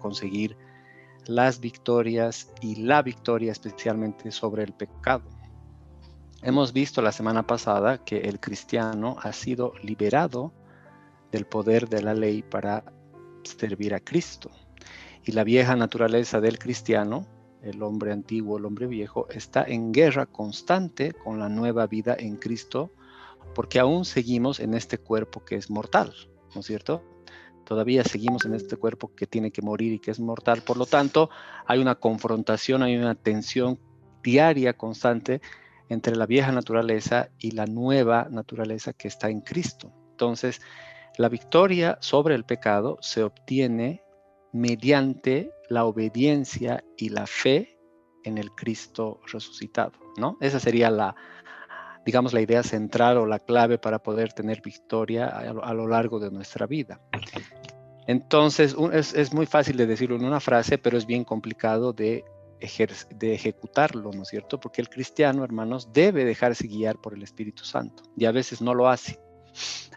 conseguir las victorias y la victoria especialmente sobre el pecado. Hemos visto la semana pasada que el cristiano ha sido liberado del poder de la ley para servir a Cristo. Y la vieja naturaleza del cristiano, el hombre antiguo, el hombre viejo, está en guerra constante con la nueva vida en Cristo, porque aún seguimos en este cuerpo que es mortal, ¿no es cierto? Todavía seguimos en este cuerpo que tiene que morir y que es mortal. Por lo tanto, hay una confrontación, hay una tensión diaria, constante, entre la vieja naturaleza y la nueva naturaleza que está en Cristo. Entonces, la victoria sobre el pecado se obtiene mediante la obediencia y la fe en el Cristo resucitado, ¿no? Esa sería digamos, la idea central o la clave para poder tener victoria a lo largo de nuestra vida. Entonces, es muy fácil de decirlo en una frase, pero es bien complicado de ejecutarlo, ¿no es cierto? Porque el cristiano, hermanos, debe dejarse guiar por el Espíritu Santo y a veces no lo hace.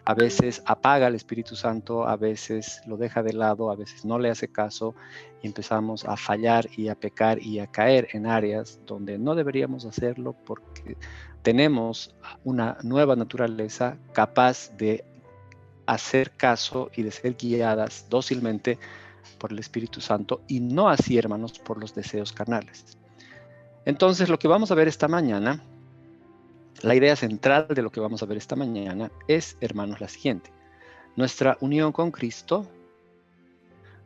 A veces apaga al Espíritu Santo, a veces lo deja de lado, a veces no le hace caso y empezamos a fallar y a pecar y a caer en áreas donde no deberíamos hacerlo porque tenemos una nueva naturaleza capaz de hacer caso y de ser guiadas dócilmente por el Espíritu Santo y no así, hermanos, por los deseos carnales. Entonces, lo que vamos a ver esta mañana, la idea central de lo que vamos a ver esta mañana es, hermanos, la siguiente. Nuestra unión con Cristo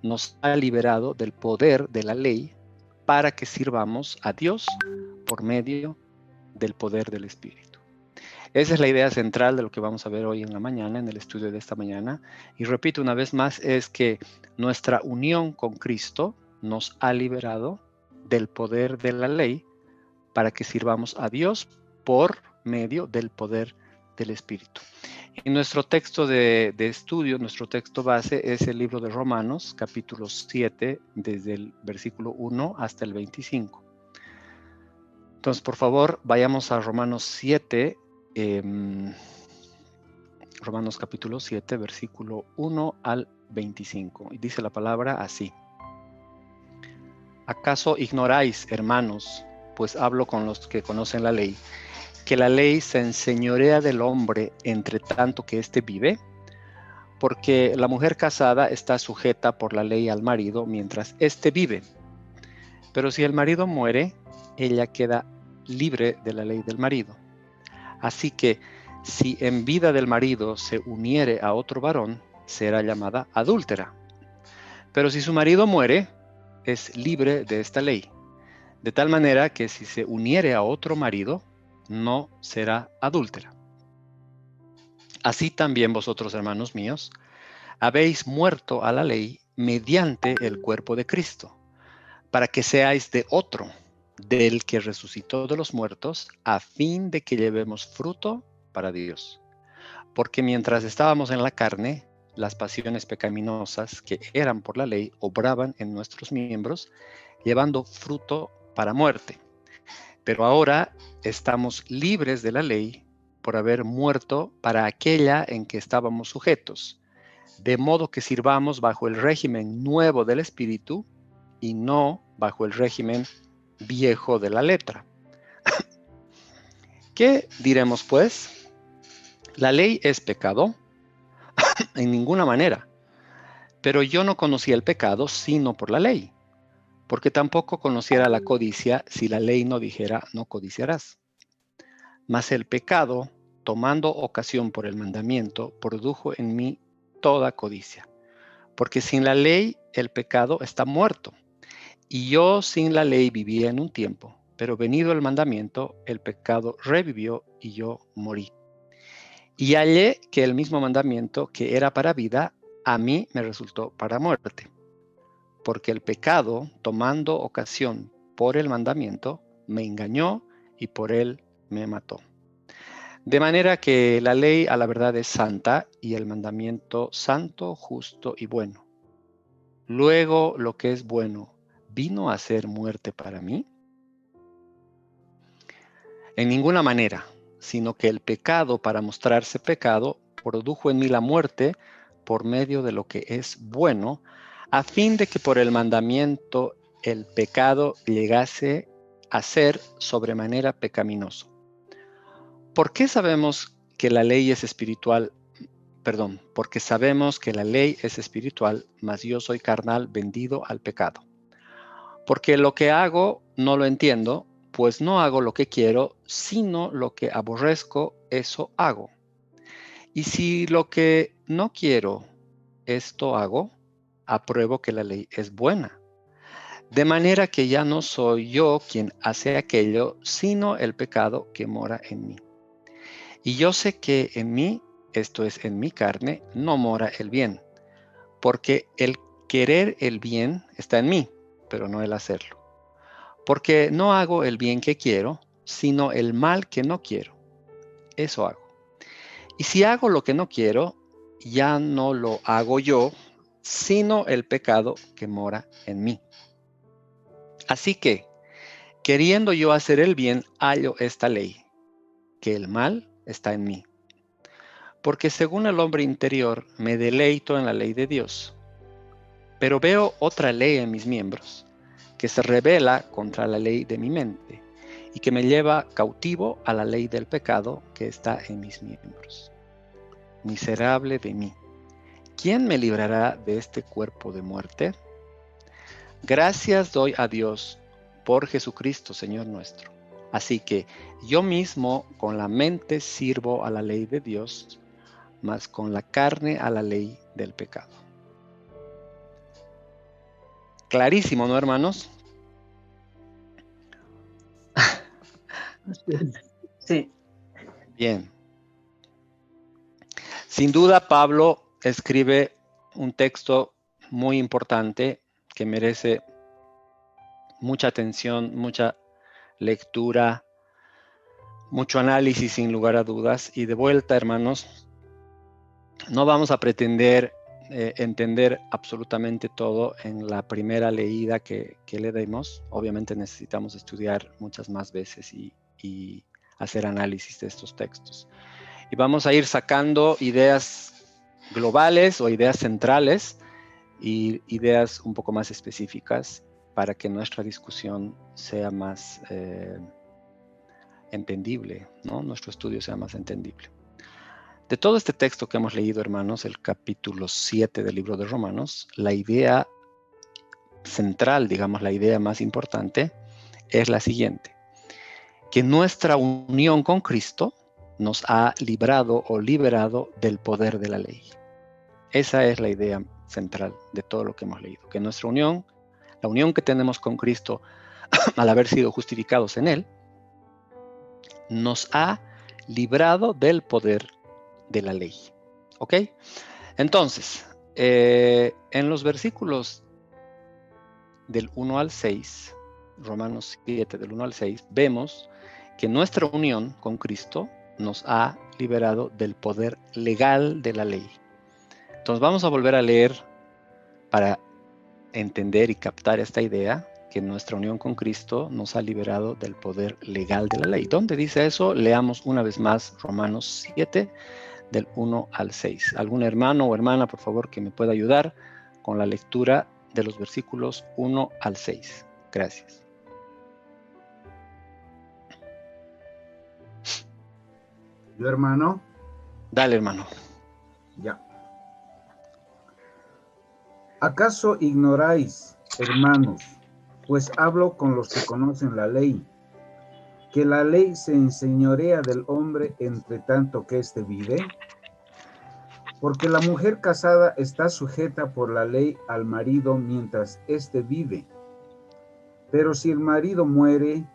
nos ha liberado del poder de la ley para que sirvamos a Dios por medio del poder del Espíritu. Esa es la idea central de lo que vamos a ver hoy en la mañana, en el estudio de esta mañana. Y repito una vez más, es que nuestra unión con Cristo nos ha liberado del poder de la ley para que sirvamos a Dios por medio del poder del Espíritu. Y nuestro texto de estudio, nuestro texto base es el libro de Romanos, capítulo 7, desde el versículo 1 hasta el 25. Entonces, por favor, vayamos a Romanos 7, Romanos capítulo 7, versículo 1 al 25. Y dice la palabra así. ¿Acaso ignoráis, hermanos, pues hablo con los que conocen la ley, que la ley se enseñorea del hombre entre tanto que éste vive? Porque la mujer casada está sujeta por la ley al marido mientras éste vive. Pero si el marido muere, ella queda libre de la ley del marido. Así que si en vida del marido se uniere a otro varón, será llamada adúltera. Pero si su marido muere, es libre de esta ley. De tal manera que si se uniere a otro marido, no será adúltera. Así también vosotros, hermanos míos, habéis muerto a la ley mediante el cuerpo de Cristo, para que seáis de otro, del que resucitó de los muertos, a fin de que llevemos fruto para Dios. Porque mientras estábamos en la carne, las pasiones pecaminosas que eran por la ley obraban en nuestros miembros, llevando fruto para muerte. Pero ahora estamos libres de la ley por haber muerto para aquella en que estábamos sujetos, de modo que sirvamos bajo el régimen nuevo del Espíritu y no bajo el régimen viejo de la letra. ¿Qué diremos pues? ¿La ley es pecado? En ninguna manera. Pero yo no conocía el pecado sino por la ley, porque tampoco conociera la codicia si la ley no dijera no codiciarás. Mas el pecado, tomando ocasión por el mandamiento, produjo en mí toda codicia. Porque sin la ley el pecado está muerto. Y yo sin la ley vivía en un tiempo, pero venido el mandamiento, el pecado revivió y yo morí. Y hallé que el mismo mandamiento que era para vida, a mí me resultó para muerte. Porque el pecado, tomando ocasión por el mandamiento, me engañó y por él me mató. De manera que la ley a la verdad es santa y el mandamiento santo, justo y bueno. Luego lo que es bueno, ¿vino a ser muerte para mí? En ninguna manera, sino que el pecado, para mostrarse pecado, produjo en mí la muerte por medio de lo que es bueno, a fin de que por el mandamiento el pecado llegase a ser sobremanera pecaminoso. ¿Por qué sabemos que la ley es espiritual? Perdón, porque sabemos que la ley es espiritual, mas yo soy carnal, vendido al pecado. Porque lo que hago no lo entiendo, pues no hago lo que quiero, sino lo que aborrezco, eso hago. Y si lo que no quiero, esto hago, apruebo que la ley es buena. De manera que ya no soy yo quien hace aquello, sino el pecado que mora en mí. Y yo sé que en mí, esto es en mi carne, no mora el bien, porque el querer el bien está en mí, pero no el hacerlo. Porque no hago el bien que quiero, sino el mal que no quiero. Eso hago. Y si hago lo que no quiero, ya no lo hago yo, sino el pecado que mora en mí. Así que, queriendo yo hacer el bien, hallo esta ley, que el mal está en mí. Porque según el hombre interior, me deleito en la ley de Dios. Pero veo otra ley en mis miembros, que se rebela contra la ley de mi mente, y que me lleva cautivo a la ley del pecado que está en mis miembros. Miserable de mí, ¿quién me librará de este cuerpo de muerte? Gracias doy a Dios por Jesucristo, Señor nuestro. Así que yo mismo con la mente sirvo a la ley de Dios, mas con la carne a la ley del pecado. Clarísimo, ¿no, hermanos? Sí. Bien. Sin duda, Pablo escribe un texto muy importante que merece mucha atención, mucha lectura, mucho análisis sin lugar a dudas. Y de vuelta, hermanos, no vamos a pretender entender absolutamente todo en la primera leída que le demos. Obviamente necesitamos estudiar muchas más veces y hacer análisis de estos textos. Y vamos a ir sacando ideas globales o ideas centrales y ideas un poco más específicas para que nuestra discusión sea más entendible, ¿no? Nuestro estudio sea más entendible. De todo este texto que hemos leído, hermanos, el capítulo 7 del libro de Romanos, la idea central, digamos, la idea más importante, es la siguiente: que nuestra unión con Cristo nos ha librado o liberado del poder de la ley. Esa es la idea central de todo lo que hemos leído, que nuestra unión, la unión que tenemos con Cristo al haber sido justificados en Él, nos ha librado del poder de la ley. ¿Ok? Entonces, en los versículos del 1 al 6, Romanos 7 del 1 al 6, vemos que nuestra unión con Cristo nos ha liberado del poder legal de la ley. Entonces vamos a volver a leer para entender y captar esta idea, que nuestra unión con Cristo nos ha liberado del poder legal de la ley. ¿Dónde dice eso? Leamos una vez más Romanos 7 del 1 al 6. ¿Algún hermano o hermana, por favor, que me pueda ayudar con la lectura de los versículos 1 al 6? Gracias. Yo, hermano. Dale, hermano. Ya. ¿Acaso ignoráis, hermanos, pues hablo con los que conocen la ley, que la ley se enseñorea del hombre entre tanto que éste vive? Porque la mujer casada está sujeta por la ley al marido mientras éste vive. Pero si el marido muere,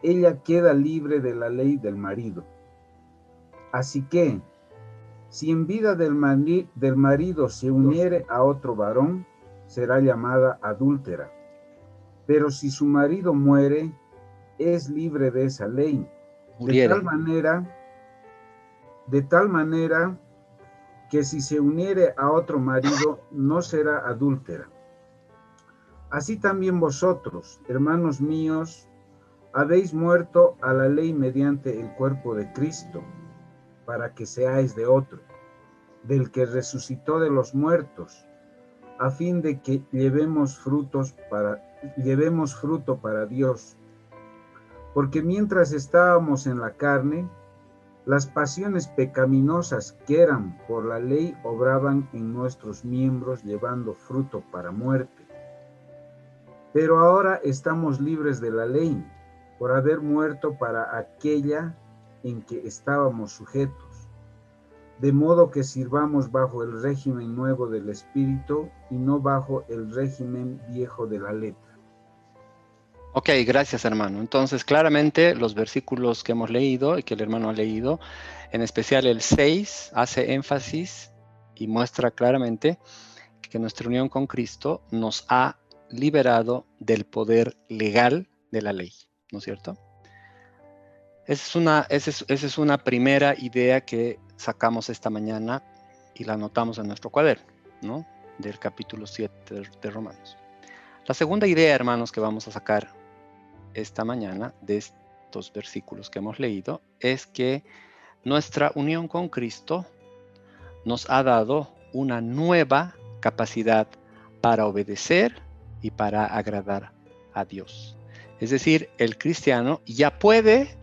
ella queda libre de la ley del marido. Así que, si en vida del marido se uniere a otro varón, será llamada adúltera. Pero si su marido muere, es libre de esa ley. Muriere. De tal manera que si se uniere a otro marido, no será adúltera. Así también vosotros, hermanos míos, habéis muerto a la ley mediante el cuerpo de Cristo, para que seáis de otro, del que resucitó de los muertos, a fin de que llevemos fruto para Dios. Porque mientras estábamos en la carne, las pasiones pecaminosas que eran por la ley obraban en nuestros miembros llevando fruto para muerte. Pero ahora estamos libres de la ley, por haber muerto para aquella en que estábamos sujetos, de modo que sirvamos bajo el régimen nuevo del Espíritu y no bajo el régimen viejo de la letra. Ok, gracias hermano. Entonces, claramente los versículos que hemos leído y que el hermano ha leído, en especial el 6, hace énfasis y muestra claramente que nuestra unión con Cristo nos ha liberado del poder legal de la ley, ¿no es cierto? Esa es una primera idea que sacamos esta mañana y la anotamos en nuestro cuaderno, ¿no? Del capítulo 7 de Romanos. La segunda idea, hermanos, que vamos a sacar esta mañana de estos versículos que hemos leído es que nuestra unión con Cristo nos ha dado una nueva capacidad para obedecer y para agradar a Dios. Es decir, el cristiano ya puede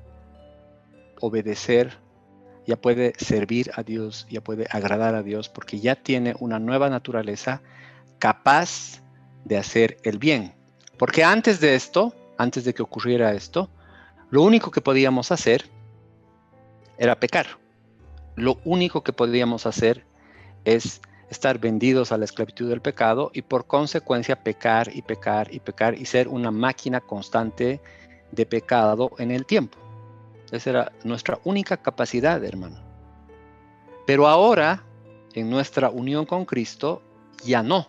obedecer, ya puede servir a Dios, ya puede agradar a Dios, porque ya tiene una nueva naturaleza capaz de hacer el bien. Porque antes de esto, antes de que ocurriera esto, lo único que podíamos hacer era pecar. Lo único que podíamos hacer es estar vendidos a la esclavitud del pecado y por consecuencia pecar y pecar y pecar y ser una máquina constante de pecado en el tiempo. Esa era nuestra única capacidad, hermano. Pero ahora, en nuestra unión con Cristo, ya no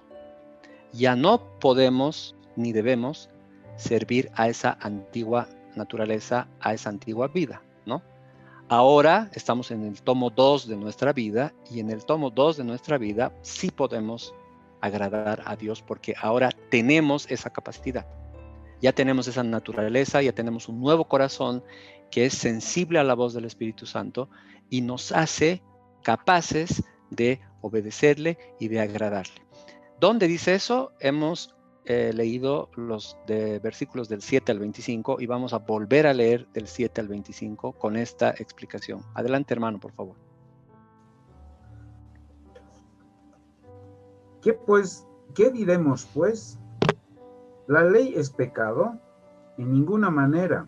podemos ni debemos servir a esa antigua naturaleza, a esa antigua vida, ¿no? Ahora estamos en el tomo 2 de nuestra vida y en el tomo 2 de nuestra vida sí podemos agradar a Dios porque ahora tenemos esa capacidad. Ya tenemos esa naturaleza, ya tenemos un nuevo corazón que es sensible a la voz del Espíritu Santo y nos hace capaces de obedecerle y de agradarle. ¿Dónde dice eso? Hemos leído los versículos del 7 al 25 y vamos a volver a leer del 7 al 25 con esta explicación. Adelante, hermano, por favor. ¿Qué diremos, pues? ¿La ley es pecado? En ninguna manera.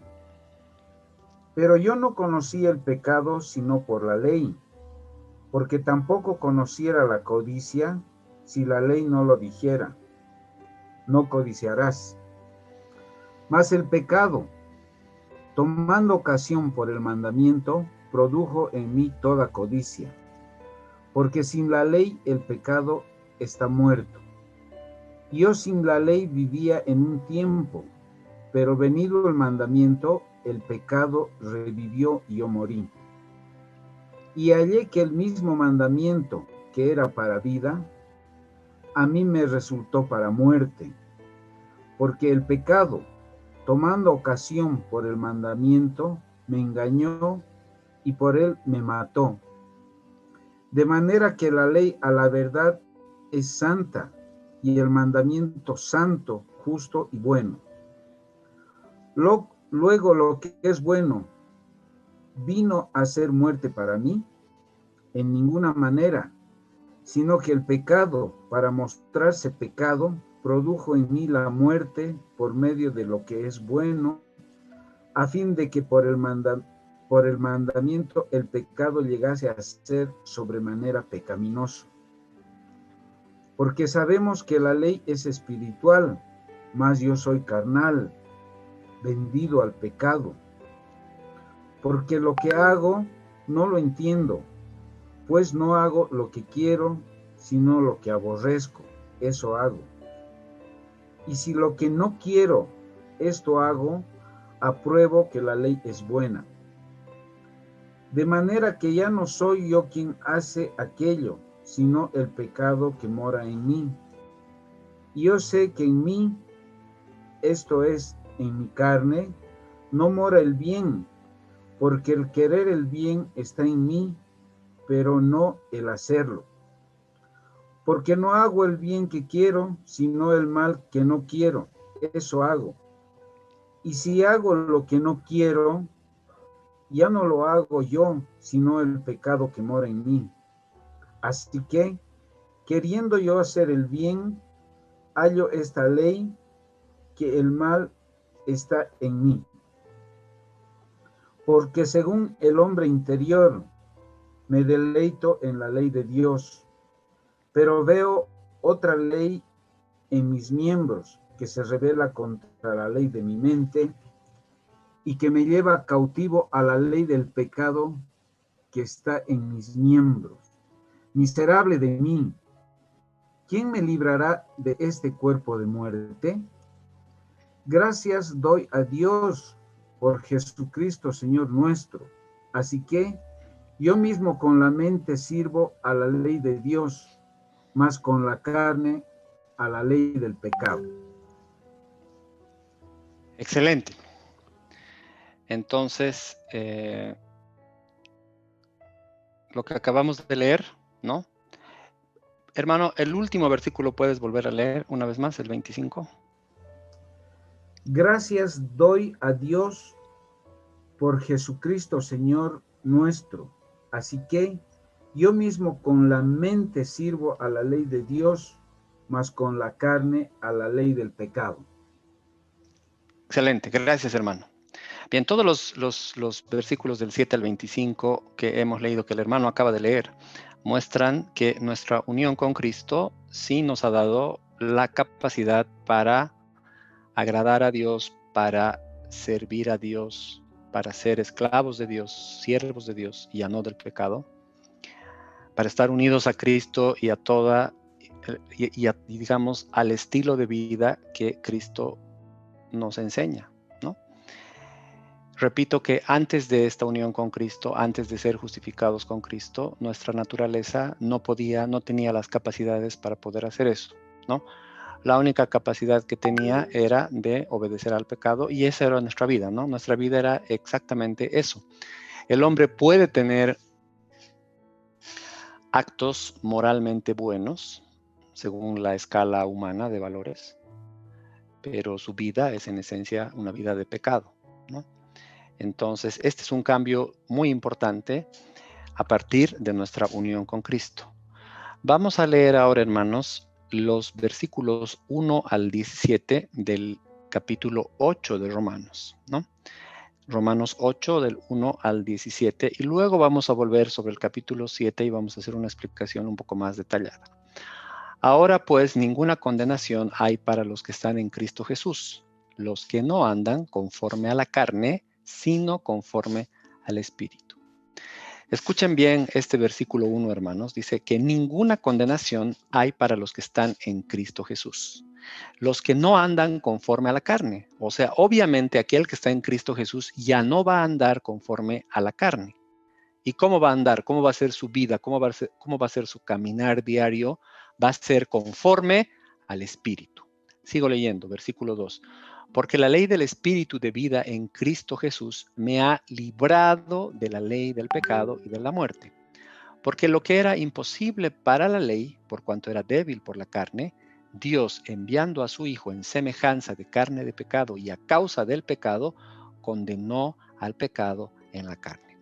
Pero yo no conocí el pecado sino por la ley, porque tampoco conociera la codicia si la ley no lo dijera. No codiciarás. Mas el pecado, tomando ocasión por el mandamiento, produjo en mí toda codicia, porque sin la ley el pecado está muerto. Yo sin la ley vivía en un tiempo, pero venido el mandamiento, el pecado revivió y yo morí. Y hallé que el mismo mandamiento que era para vida, a mí me resultó para muerte, porque el pecado, tomando ocasión por el mandamiento, me engañó y por él me mató. De manera que la ley a la verdad es santa y el mandamiento santo, justo y bueno. Luego lo que es bueno, ¿vino a ser muerte para mí? En ninguna manera, sino que el pecado, para mostrarse pecado, produjo en mí la muerte por medio de lo que es bueno, a fin de que por el mandamiento el pecado llegase a ser sobremanera pecaminoso. Porque sabemos que la ley es espiritual, mas yo soy carnal, vendido al pecado. Porque lo que hago no lo entiendo, pues no hago lo que quiero, sino lo que aborrezco, eso hago. Y si lo que no quiero, esto hago, apruebo que la ley es buena. De manera que ya no soy yo quien hace aquello, sino el pecado que mora en mí. Y yo sé que en mí, esto es, en mi carne, no mora el bien, porque el querer el bien está en mí, pero no el hacerlo. Porque no hago el bien que quiero, sino el mal que no quiero. Eso hago. Y si hago lo que no quiero, ya no lo hago yo, sino el pecado que mora en mí. Así que, queriendo yo hacer el bien, hallo esta ley, que el mal está en mí. Porque según el hombre interior, me deleito en la ley de Dios, pero veo otra ley en mis miembros, que se revela contra la ley de mi mente y que me lleva cautivo a la ley del pecado que está en mis miembros. Miserable de mí, ¿quién me librará de este cuerpo de muerte? Gracias doy a Dios por Jesucristo, Señor nuestro. Así que yo mismo con la mente sirvo a la ley de Dios, mas con la carne a la ley del pecado. Excelente. Entonces, lo que acabamos de leer, ¿no? Hermano, el último versículo puedes volver a leer una vez más, el 25. Gracias doy a Dios por Jesucristo, Señor nuestro. Así que yo mismo con la mente sirvo a la ley de Dios, mas con la carne a la ley del pecado. Excelente, gracias, hermano. Bien, todos los versículos del 7 al 25 que hemos leído, que el hermano acaba de leer, muestran que nuestra unión con Cristo sí nos ha dado la capacidad para agradar a Dios, para servir a Dios, para ser esclavos de Dios, siervos de Dios y ya no del pecado, para estar unidos a Cristo y a toda, y digamos, al estilo de vida que Cristo nos enseña, ¿no? Repito que antes de esta unión con Cristo, antes de ser justificados con Cristo, nuestra naturaleza no tenía las capacidades para poder hacer eso, ¿no? La única capacidad que tenía era de obedecer al pecado y esa era nuestra vida, ¿no? Nuestra vida era exactamente eso. El hombre puede tener actos moralmente buenos, según la escala humana de valores, pero su vida es en esencia una vida de pecado, ¿no? Entonces, este es un cambio muy importante a partir de nuestra unión con Cristo. Vamos a leer ahora, hermanos, los versículos 1 al 17 del capítulo 8 de Romanos, ¿no? Romanos 8 del 1 al 17 y luego vamos a volver sobre el capítulo 7 y vamos a hacer una explicación un poco más detallada. Ahora pues ninguna condenación hay para los que están en Cristo Jesús, los que no andan conforme a la carne, sino conforme al Espíritu. Escuchen bien este versículo 1, hermanos. Dice que ninguna condenación hay para los que están en Cristo Jesús. Los que no andan conforme a la carne. O sea, obviamente aquel que está en Cristo Jesús ya no va a andar conforme a la carne. ¿Y cómo va a andar? ¿Cómo va a ser su vida? ¿Cómo va a ser su caminar diario? Va a ser conforme al Espíritu. Sigo leyendo, versículo 2. Porque la ley del Espíritu de vida en Cristo Jesús me ha librado de la ley del pecado y de la muerte. Porque lo que era imposible para la ley, por cuanto era débil por la carne, Dios, enviando a su Hijo en semejanza de carne de pecado y a causa del pecado, condenó al pecado en la carne.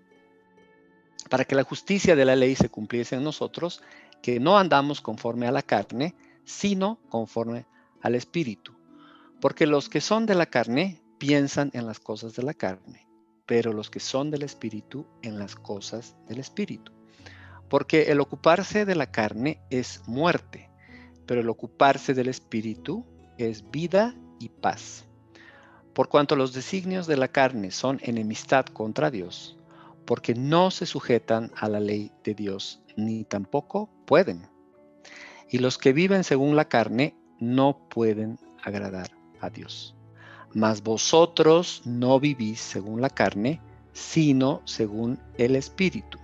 Para que la justicia de la ley se cumpliese en nosotros, que no andamos conforme a la carne, sino conforme al Espíritu. Porque los que son de la carne piensan en las cosas de la carne, pero los que son del Espíritu en las cosas del Espíritu. Porque el ocuparse de la carne es muerte, pero el ocuparse del Espíritu es vida y paz. Por cuanto los designios de la carne son enemistad contra Dios, porque no se sujetan a la ley de Dios, ni tampoco pueden. Y los que viven según la carne no pueden agradar a Dios. Mas vosotros no vivís según la carne, sino según el Espíritu,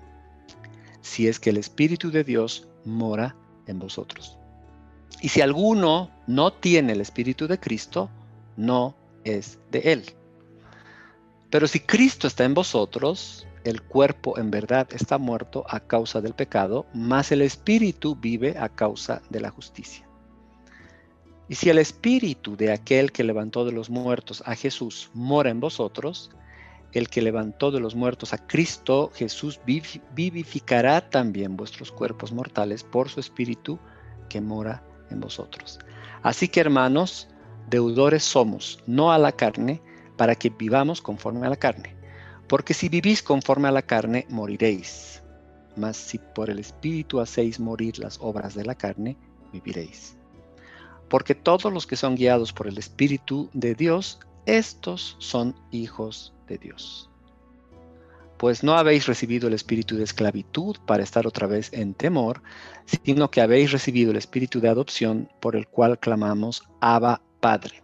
si es que el Espíritu de Dios mora en vosotros. Y si alguno no tiene el Espíritu de Cristo, no es de él. Pero si Cristo está en vosotros, el cuerpo en verdad está muerto a causa del pecado, mas el espíritu vive a causa de la justicia. Y si el espíritu de aquel que levantó de los muertos a Jesús mora en vosotros, el que levantó de los muertos a Cristo Jesús vivificará también vuestros cuerpos mortales por su espíritu que mora en vosotros. Así que, hermanos, deudores somos, no a la carne, para que vivamos conforme a la carne. Porque si vivís conforme a la carne, moriréis. Mas si por el espíritu hacéis morir las obras de la carne, viviréis. Porque todos los que son guiados por el Espíritu de Dios, estos son hijos de Dios. Pues no habéis recibido el espíritu de esclavitud para estar otra vez en temor, sino que habéis recibido el espíritu de adopción por el cual clamamos Abba, Padre.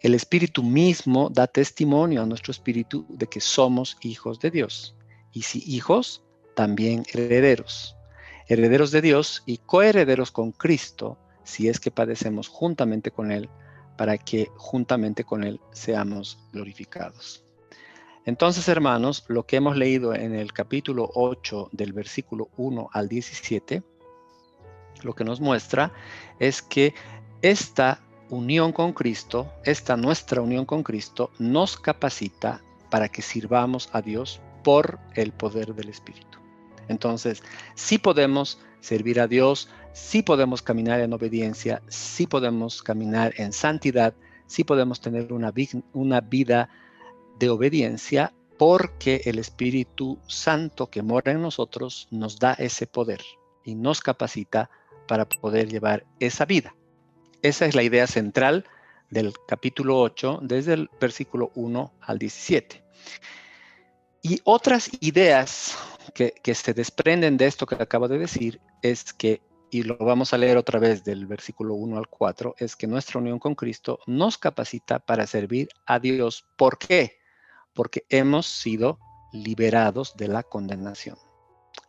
El Espíritu mismo da testimonio a nuestro espíritu de que somos hijos de Dios. Y si hijos, también herederos. Herederos de Dios y coherederos con Cristo, si es que padecemos juntamente con Él, para que juntamente con Él seamos glorificados. Entonces, hermanos, lo que hemos leído en el capítulo 8 del versículo 1 al 17, lo que nos muestra es que esta unión con Cristo, esta nuestra unión con Cristo, nos capacita para que sirvamos a Dios por el poder del Espíritu. Entonces, sí podemos servir a Dios, sí podemos caminar en obediencia, sí podemos caminar en santidad, sí podemos tener una vida de obediencia, porque el Espíritu Santo que mora en nosotros nos da ese poder y nos capacita para poder llevar esa vida. Esa es la idea central del capítulo 8, desde el versículo 1 al 17. Y otras ideas que se desprenden de esto que acabo de decir es que, y lo vamos a leer otra vez del versículo 1 al 4, es que nuestra unión con Cristo nos capacita para servir a Dios. ¿Por qué? Porque hemos sido liberados de la condenación.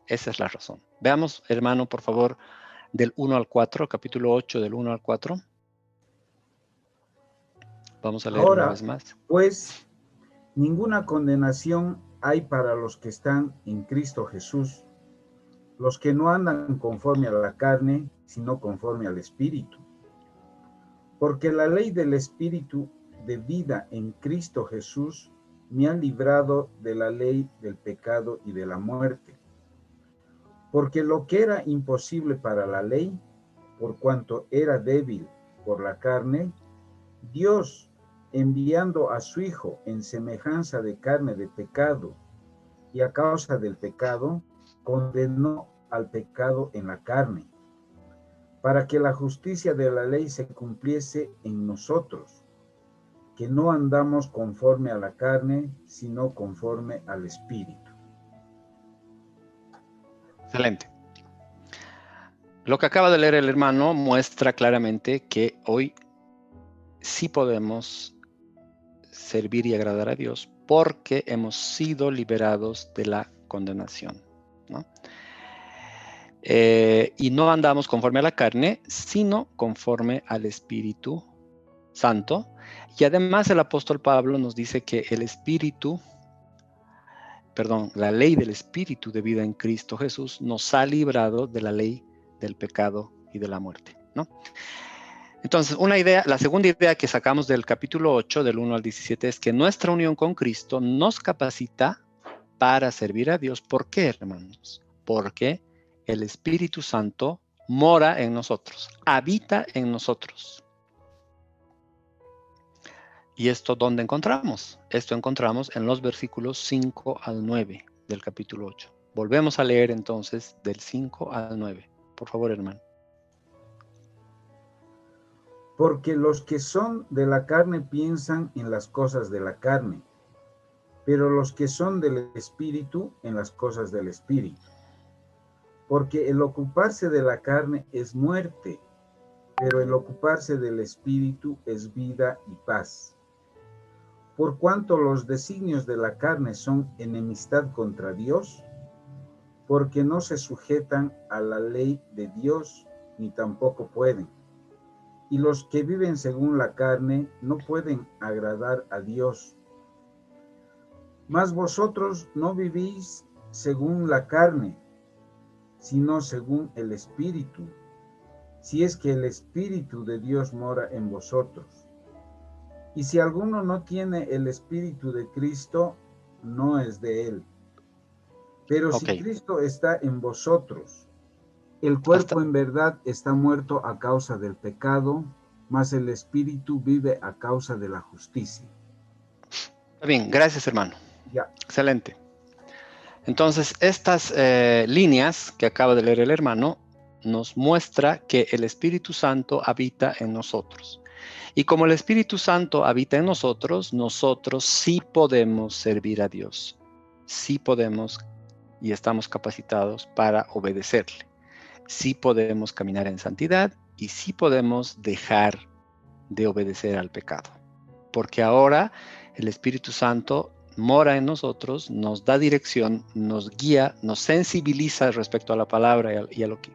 Esa es la razón. Veamos, hermano, por favor, del 1 al 4, capítulo 8, del 1 al 4. Vamos a leer una vez más. Pues, ninguna condenación hay para los que están en Cristo Jesús, los que no andan conforme a la carne, sino conforme al Espíritu. Porque la ley del Espíritu de vida en Cristo Jesús me ha librado de la ley del pecado y de la muerte. Porque lo que era imposible para la ley, por cuanto era débil por la carne, Dios, enviando a su Hijo en semejanza de carne de pecado, y a causa del pecado, condenó al pecado en la carne, para que la justicia de la ley se cumpliese en nosotros, que no andamos conforme a la carne, sino conforme al Espíritu. Excelente. Lo que acaba de leer el hermano muestra claramente que hoy sí podemos servir y agradar a Dios porque hemos sido liberados de la condenación, ¿no? Y no andamos conforme a la carne, sino conforme al Espíritu Santo. Y además el apóstol Pablo nos dice que la ley del Espíritu de vida en Cristo Jesús nos ha librado de la ley del pecado y de la muerte, ¿no? Entonces, la segunda idea que sacamos del capítulo 8, del 1 al 17, es que nuestra unión con Cristo nos capacita para servir a Dios. ¿Por qué, hermanos? Porque el Espíritu Santo mora en nosotros, habita en nosotros. ¿Y esto dónde encontramos? Esto encontramos en los versículos 5 al 9 del capítulo 8. Volvemos a leer entonces del 5 al 9. Por favor, hermano. Porque los que son de la carne piensan en las cosas de la carne, pero los que son del Espíritu en las cosas del Espíritu. Porque el ocuparse de la carne es muerte, pero el ocuparse del Espíritu es vida y paz. Por cuanto los designios de la carne son enemistad contra Dios, porque no se sujetan a la ley de Dios, ni tampoco pueden. Y los que viven según la carne no pueden agradar a Dios. Mas vosotros no vivís según la carne, sino según el Espíritu, si es que el Espíritu de Dios mora en vosotros. Y si alguno no tiene el Espíritu de Cristo, no es de él. Pero Ok, si Cristo está en vosotros, el hasta, cuerpo en verdad está muerto a causa del pecado, mas el Espíritu vive a causa de la justicia. está bien, gracias hermano. Ya, Excelente. Entonces, estas líneas que acaba de leer el hermano nos muestra que el Espíritu Santo habita en nosotros. Y como el Espíritu Santo habita en nosotros, nosotros sí podemos servir a Dios. Sí podemos y estamos capacitados para obedecerle. Sí podemos caminar en santidad y sí podemos dejar de obedecer al pecado. Porque ahora el Espíritu Santo mora en nosotros, nos da dirección, nos guía, nos sensibiliza respecto a la palabra y a lo que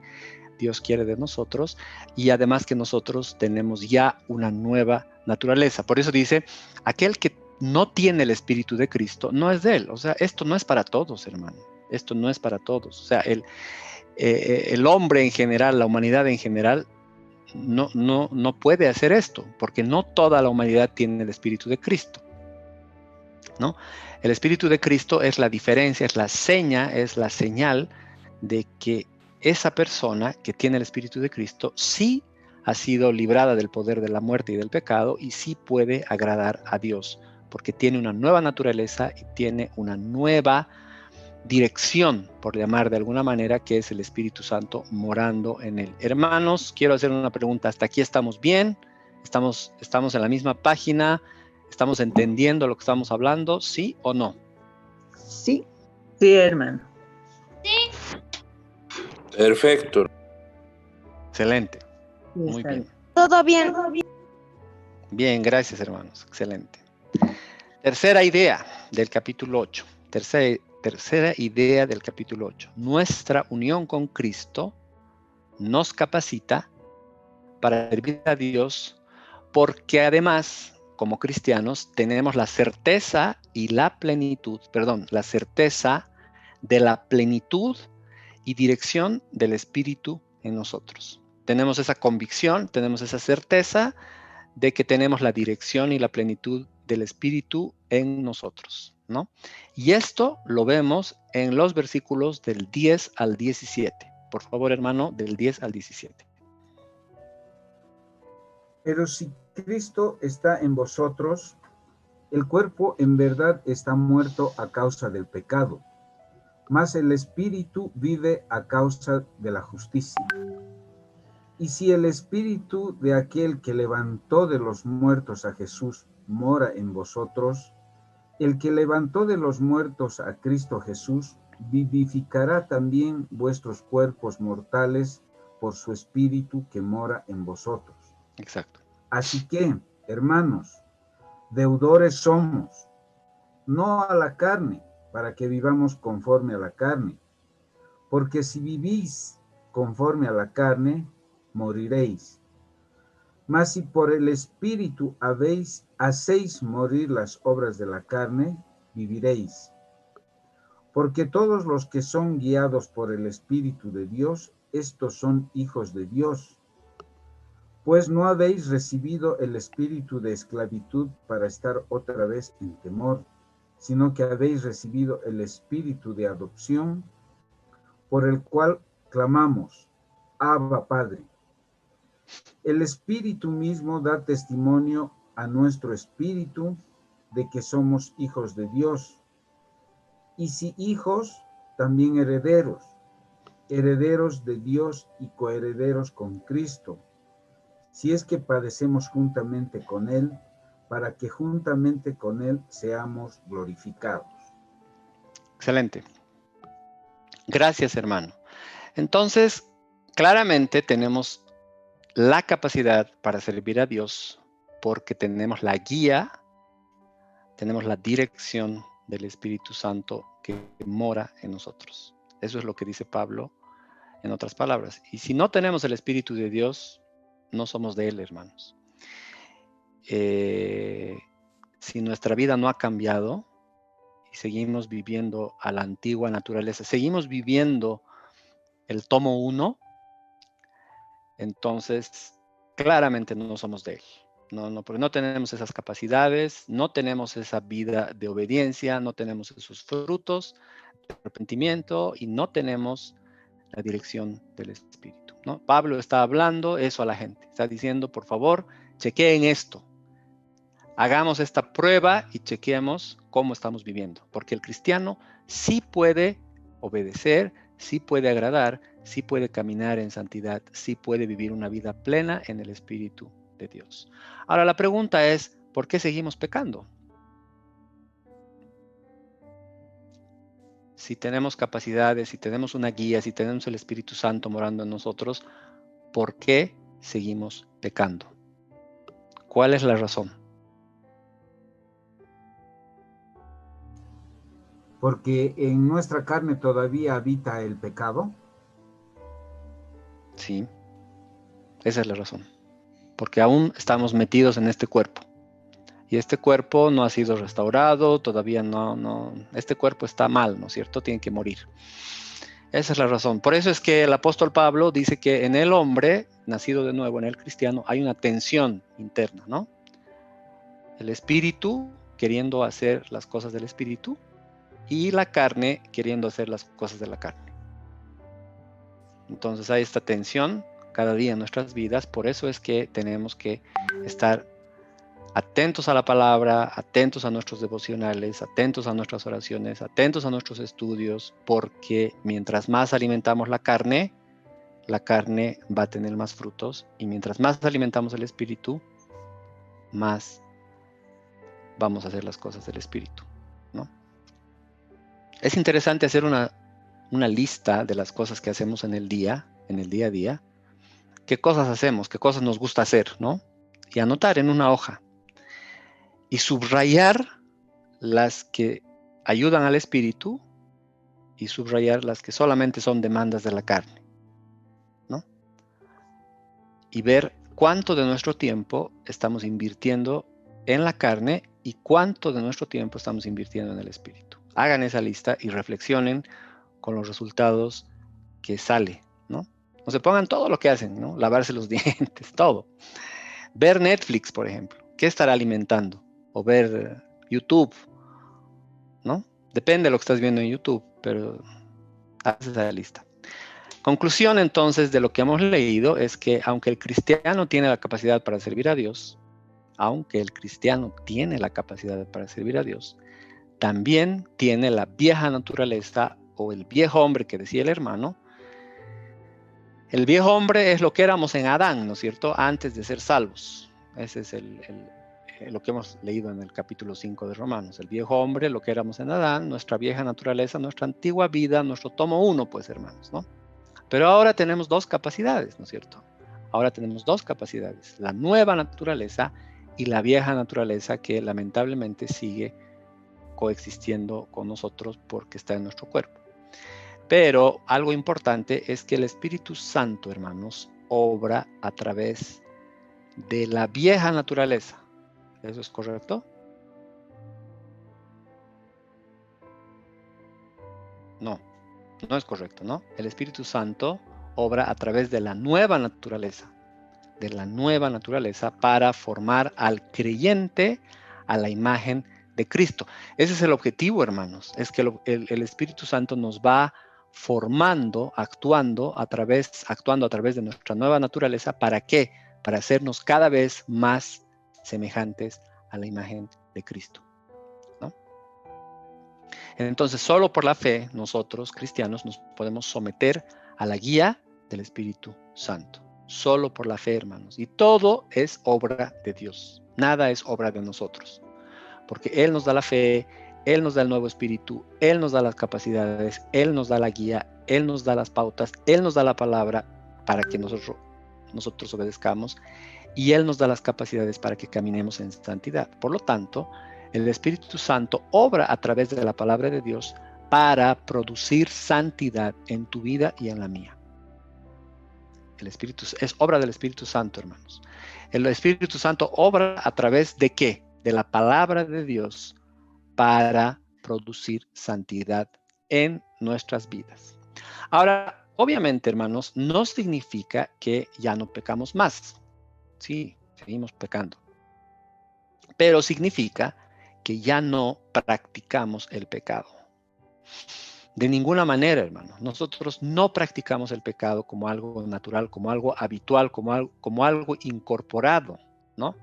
Dios quiere de nosotros, y además que nosotros tenemos ya una nueva naturaleza. Por eso dice, aquel que no tiene el Espíritu de Cristo no es de él. O sea, esto no es para todos, hermano. Esto no es para todos. O sea, el hombre en general, la humanidad en general, no puede hacer esto, porque no toda la humanidad tiene el Espíritu de Cristo, ¿no? El Espíritu de Cristo es la diferencia, es la señal de que esa persona que tiene el Espíritu de Cristo sí ha sido librada del poder de la muerte y del pecado y sí puede agradar a Dios, porque tiene una nueva naturaleza y tiene una nueva dirección, por llamar de alguna manera, que es el Espíritu Santo morando en él. Hermanos, quiero hacer una pregunta. ¿Hasta aquí estamos bien? ¿Estamos en la misma página? ¿Estamos entendiendo lo que estamos hablando? ¿Sí o no? Sí, sí, hermano. Perfecto. Excelente. Sí, Muy está bien. Todo bien. Bien, gracias hermanos. Excelente. Tercera idea del capítulo 8. Tercera idea del capítulo 8. Nuestra unión con Cristo nos capacita para servir a Dios, porque además, como cristianos, tenemos la certeza y la plenitud, la certeza de la plenitud y dirección del Espíritu en nosotros. Tenemos esa convicción, tenemos esa certeza de que tenemos la dirección y la plenitud del Espíritu en nosotros, ¿no? Y esto lo vemos en los versículos del 10 al 17. Por favor, hermano, del 10 al 17. pero si Cristo está en vosotros, el cuerpo en verdad está muerto a causa del pecado, mas el Espíritu vive a causa de la justicia. Y si el Espíritu de aquel que levantó de los muertos a Jesús mora en vosotros, el que levantó de los muertos a Cristo Jesús vivificará también vuestros cuerpos mortales por su Espíritu que mora en vosotros. Exacto. Así que, hermanos, deudores somos, no a la carne, para que vivamos conforme a la carne. Porque si vivís conforme a la carne, moriréis. Mas si por el Espíritu hacéis morir las obras de la carne, viviréis. Porque todos los que son guiados por el Espíritu de Dios, estos son hijos de Dios. Pues no habéis recibido el espíritu de esclavitud para estar otra vez en temor, sino que habéis recibido el espíritu de adopción, por el cual clamamos, Abba, Padre. El Espíritu mismo da testimonio a nuestro espíritu de que somos hijos de Dios. Y si hijos, también herederos, herederos de Dios y coherederos con Cristo, si es que padecemos juntamente con Él, para que juntamente con Él seamos glorificados. Excelente. Gracias, hermano. Entonces, claramente tenemos la capacidad para servir a Dios porque tenemos la guía, tenemos la dirección del Espíritu Santo que mora en nosotros. Eso es lo que dice Pablo en otras palabras. Y si no tenemos el Espíritu de Dios, no somos de Él, hermanos. Si nuestra vida no ha cambiado, y seguimos viviendo a la antigua naturaleza, seguimos viviendo el tomo 1, entonces claramente no somos de Él. Porque no tenemos esas capacidades, no tenemos esa vida de obediencia, no tenemos esos frutos de arrepentimiento y no tenemos la dirección del Espíritu, ¿no? Pablo está hablando eso a la gente, está diciendo, por favor, chequeen esto, hagamos esta prueba y chequeemos cómo estamos viviendo, porque el cristiano sí puede obedecer, sí puede agradar, sí puede caminar en santidad, sí puede vivir una vida plena en el Espíritu de Dios. Ahora la pregunta es, ¿por qué seguimos pecando? Si tenemos capacidades, si tenemos una guía, si tenemos el Espíritu Santo morando en nosotros, ¿por qué seguimos pecando? ¿Cuál es la razón? Porque en nuestra carne todavía habita el pecado. Sí, esa es la razón. Porque aún estamos metidos en este cuerpo. Y este cuerpo no ha sido restaurado, todavía este cuerpo está mal, ¿no es cierto? Tiene que morir. Esa es la razón. Por eso es que el apóstol Pablo dice que en el hombre, nacido de nuevo, en el cristiano, hay una tensión interna, ¿no? El espíritu queriendo hacer las cosas del espíritu y la carne queriendo hacer las cosas de la carne. Entonces hay esta tensión cada día en nuestras vidas, por eso es que tenemos que estar atentos a la palabra, atentos a nuestros devocionales, atentos a nuestras oraciones, atentos a nuestros estudios, porque mientras más alimentamos la carne va a tener más frutos, y mientras más alimentamos el espíritu, más vamos a hacer las cosas del espíritu, ¿no? Es interesante hacer una lista de las cosas que hacemos en el día a día, qué cosas hacemos, qué cosas nos gusta hacer, ¿no? Y anotar en una hoja. Y subrayar las que ayudan al espíritu y subrayar las que solamente son demandas de la carne, ¿no? Y ver cuánto de nuestro tiempo estamos invirtiendo en la carne y cuánto de nuestro tiempo estamos invirtiendo en el espíritu. Hagan esa lista y reflexionen con los resultados que sale, ¿no? No se pongan todo lo que hacen, ¿no? Lavarse los dientes, todo. Ver Netflix, por ejemplo. ¿Qué estará alimentando? O ver YouTube, ¿no? Depende de lo que estás viendo en YouTube, pero haz esa lista. Conclusión, entonces, de lo que hemos leído es que aunque el cristiano tiene la capacidad para servir a Dios, también tiene la vieja naturaleza o el viejo hombre que decía el hermano. El viejo hombre es lo que éramos en Adán, ¿no es cierto? Antes de ser salvos. Ese es lo que hemos leído en el capítulo 5 de Romanos. El viejo hombre, lo que éramos en Adán, nuestra vieja naturaleza, nuestra antigua vida, nuestro tomo 1, pues, hermanos, ¿no? Pero ahora tenemos dos capacidades, ¿no es cierto? Ahora tenemos dos capacidades, la nueva naturaleza y la vieja naturaleza, que lamentablemente sigue coexistiendo con nosotros porque está en nuestro cuerpo. Pero algo importante es que el Espíritu Santo, hermanos, obra a través de la vieja naturaleza. ¿Eso es correcto? No es correcto, ¿no? El Espíritu Santo obra a través de la nueva naturaleza para formar al creyente a la imagen de Cristo. Ese es el objetivo, hermanos, es que el Espíritu Santo nos va formando, actuando a través de nuestra nueva naturaleza. ¿Para qué? Para hacernos cada vez más semejantes a la imagen de Cristo, ¿no? Entonces, solo por la fe, nosotros, cristianos, nos podemos someter a la guía del Espíritu Santo. Solo por la fe, hermanos. Y todo es obra de Dios. Nada es obra de nosotros. Porque Él nos da la fe, Él nos da el nuevo espíritu, Él nos da las capacidades, Él nos da la guía, Él nos da las pautas, Él nos da la palabra para que nosotros obedezcamos, y Él nos da las capacidades para que caminemos en santidad. Por lo tanto, el Espíritu Santo obra a través de la palabra de Dios para producir santidad en tu vida y en la mía. Es obra del Espíritu Santo, hermanos. El Espíritu Santo obra a través de ¿qué? De la palabra de Dios para producir santidad en nuestras vidas. Ahora, obviamente, hermanos, no significa que ya no pecamos más. Sí, seguimos pecando. Pero significa que ya no practicamos el pecado. De ninguna manera, hermano. Nosotros no practicamos el pecado como algo natural, como algo habitual, como algo incorporado, ¿no?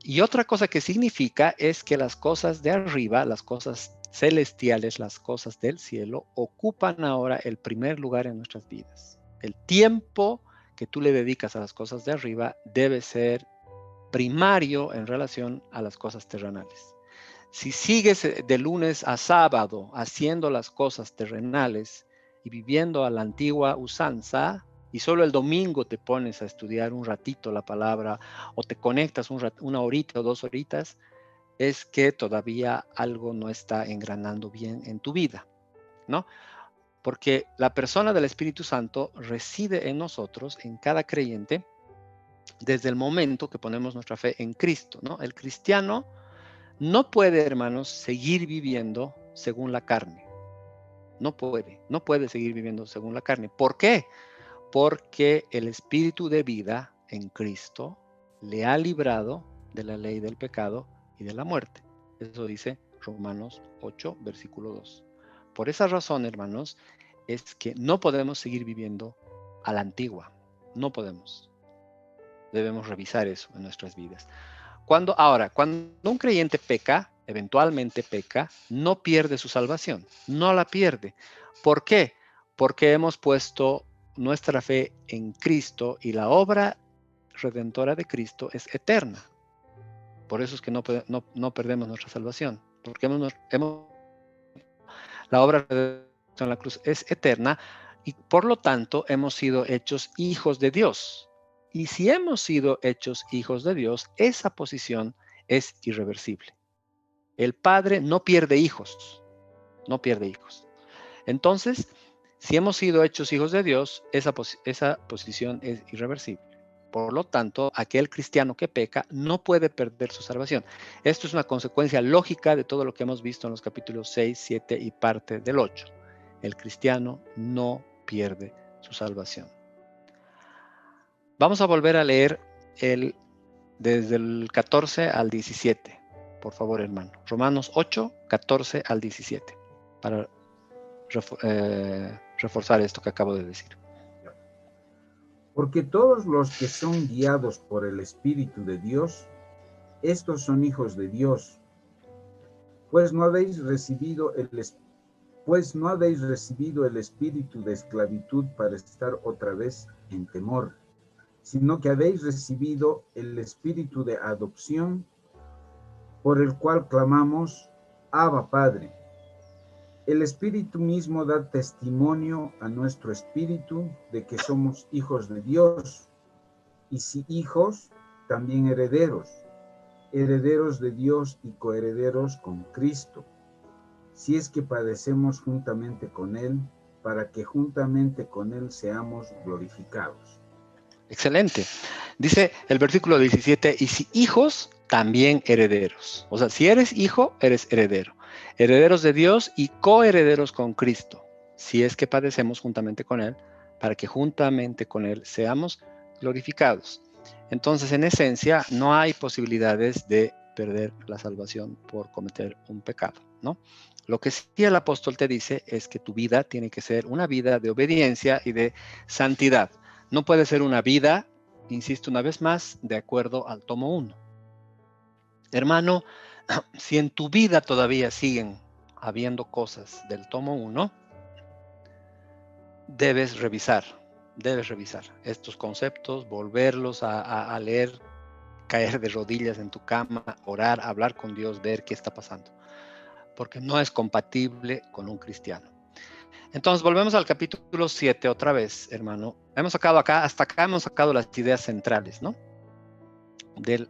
Y otra cosa que significa es que las cosas de arriba, las cosas celestiales, las cosas del cielo, ocupan ahora el primer lugar en nuestras vidas. El tiempo que tú le dedicas a las cosas de arriba debe ser primario en relación a las cosas terrenales. Si sigues de lunes a sábado haciendo las cosas terrenales y viviendo a la antigua usanza, y solo el domingo te pones a estudiar un ratito la palabra o te conectas una horita o 2 horitas, es que todavía algo no está engranando bien en tu vida, ¿no? Porque la persona del Espíritu Santo reside en nosotros, en cada creyente, desde el momento que ponemos nuestra fe en Cristo, ¿no? El cristiano no puede, hermanos, seguir viviendo según la carne. No puede seguir viviendo según la carne. ¿Por qué? Porque el espíritu de vida en Cristo le ha librado de la ley del pecado y de la muerte. Eso dice Romanos 8, versículo 2. Por esa razón, hermanos, es que no podemos seguir viviendo a la antigua. No podemos. Debemos revisar eso en nuestras vidas. Cuando un creyente peca, eventualmente peca, no pierde su salvación, no la pierde. ¿Por qué? Porque hemos puesto nuestra fe en Cristo y la obra redentora de Cristo es eterna. Por eso es que no perdemos nuestra salvación, porque la obra redentora en la cruz es eterna y por lo tanto hemos sido hechos hijos de Dios. Y si hemos sido hechos hijos de Dios, esa posición es irreversible. El Padre no pierde hijos, no pierde hijos. Entonces, si hemos sido hechos hijos de Dios, esa posición es irreversible. Por lo tanto, aquel cristiano que peca no puede perder su salvación. Esto es una consecuencia lógica de todo lo que hemos visto en los capítulos 6, 7 y parte del 8. El cristiano no pierde su salvación. Vamos a volver a leer desde el 14 al 17. Por favor, hermano. Romanos 8, 14 al 17. Para reforzar esto que acabo de decir. Porque todos los que son guiados por el Espíritu de Dios, estos son hijos de Dios. Pues no habéis recibido el espíritu de esclavitud para estar otra vez en temor, sino que habéis recibido el espíritu de adopción, por el cual clamamos, Abba, Padre. El Espíritu mismo da testimonio a nuestro espíritu de que somos hijos de Dios, y si hijos, también herederos, herederos de Dios y coherederos con Cristo, si es que padecemos juntamente con Él, para que juntamente con Él seamos glorificados. Excelente. Dice el versículo 17, y si hijos, también herederos. O sea, si eres hijo, eres heredero. Herederos de Dios y coherederos con Cristo, si es que padecemos juntamente con Él, para que juntamente con Él seamos glorificados. Entonces, en esencia, no hay posibilidades de perder la salvación por cometer un pecado, ¿no? Lo que sí el apóstol te dice es que tu vida tiene que ser una vida de obediencia y de santidad. No puede ser una vida, insisto una vez más, de acuerdo al tomo 1. Hermano, si en tu vida todavía siguen habiendo cosas del tomo 1, debes revisar estos conceptos, volverlos a leer, caer de rodillas en tu cama, orar, hablar con Dios, ver qué está pasando, porque no es compatible con un cristiano. Entonces volvemos al capítulo 7 otra vez, hermano. Hasta acá hemos sacado las ideas centrales, ¿no? Del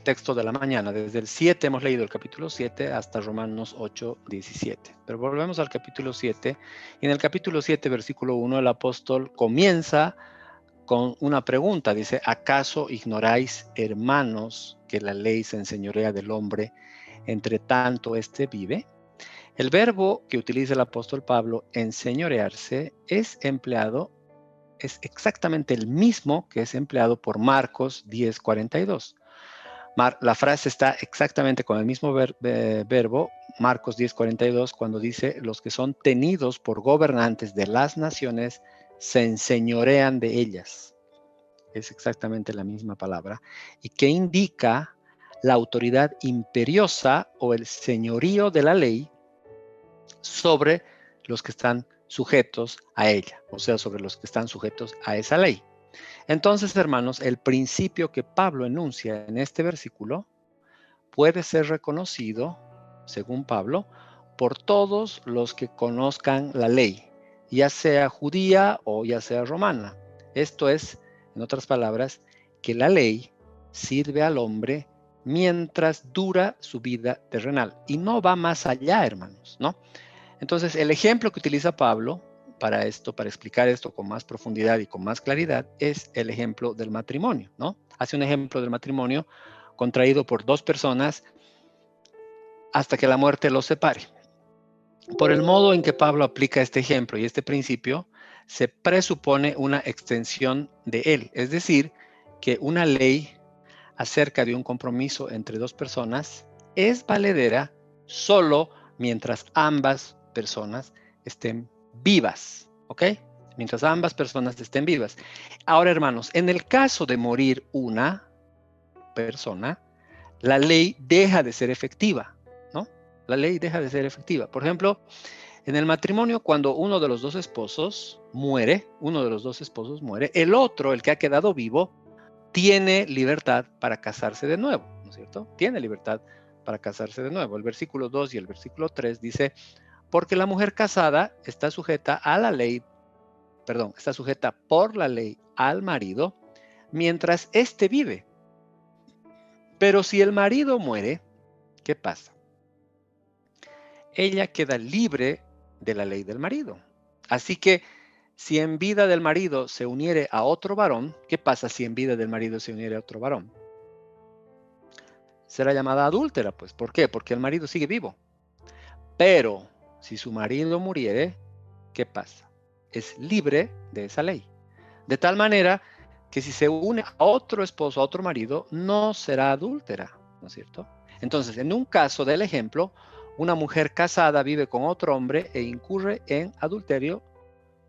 texto de la mañana. Desde el 7 hemos leído el capítulo 7 hasta Romanos 8, 17. Pero volvemos al capítulo 7. Y en el capítulo 7, versículo 1, el apóstol comienza con una pregunta. Dice, ¿acaso ignoráis, hermanos, que la ley se enseñorea del hombre entre tanto éste vive. El verbo que utiliza el apóstol Pablo, enseñorearse, es exactamente el mismo que es empleado por Marcos 10:42. La frase está exactamente con el mismo verbo, Marcos 10:42, cuando dice: los que son tenidos por gobernantes de las naciones se enseñorean de ellas. Es exactamente la misma palabra, y que indica la autoridad imperiosa o el señorío de la ley sobre los que están sujetos a ella, o sea, sobre los que están sujetos a esa ley. Entonces, hermanos, el principio que Pablo enuncia en este versículo puede ser reconocido, según Pablo, por todos los que conozcan la ley, ya sea judía o ya sea romana. Esto es, en otras palabras, que la ley sirve al hombre mientras dura su vida terrenal. Y no va más allá, hermanos, ¿no? Entonces, el ejemplo que utiliza Pablo para esto, para explicar esto con más profundidad y con más claridad, es el ejemplo del matrimonio, ¿no? Hace un ejemplo del matrimonio contraído por dos personas hasta que la muerte los separe. Por el modo en que Pablo aplica este ejemplo y este principio, se presupone una extensión de él, es decir, que una ley acerca de un compromiso entre dos personas es valedera solo mientras ambas personas estén vivas, ¿ok? Mientras ambas personas estén vivas. Ahora, hermanos, en el caso de morir una persona, la ley deja de ser efectiva, ¿no? La ley deja de ser efectiva. Por ejemplo, en el matrimonio, cuando uno de los dos esposos muere, el otro, el que ha quedado vivo, tiene libertad para casarse de nuevo, ¿no es cierto? Tiene libertad para casarse de nuevo. El versículo 2 y el versículo 3 dice: porque la mujer casada está sujeta a la ley, está sujeta por la ley al marido mientras éste vive. Pero si el marido muere, ¿qué pasa? Ella queda libre de la ley del marido. Así que si en vida del marido se uniere a otro varón, ¿qué pasa si en vida del marido se uniere a otro varón? Será llamada adúltera, pues. ¿Por qué? Porque el marido sigue vivo. Pero si su marido muriere, ¿qué pasa? Es libre de esa ley. De tal manera que si se une a otro esposo, a otro marido, no será adúltera, ¿no es cierto? Entonces, en un caso del ejemplo, una mujer casada vive con otro hombre e incurre en adulterio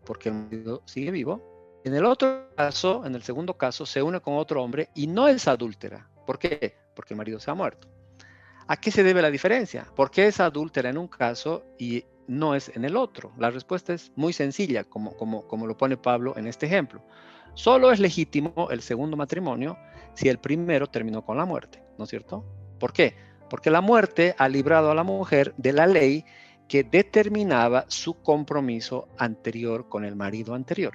porque el marido sigue vivo. En el otro caso, en el segundo caso, se une con otro hombre y no es adúltera. ¿Por qué? Porque el marido se ha muerto. ¿A qué se debe la diferencia? ¿Por qué es adúltera en un caso y no es en el otro? La respuesta es muy sencilla, como lo pone Pablo en este ejemplo. Solo es legítimo el segundo matrimonio si el primero terminó con la muerte, ¿no es cierto? ¿Por qué? Porque la muerte ha librado a la mujer de la ley que determinaba su compromiso anterior con el marido anterior.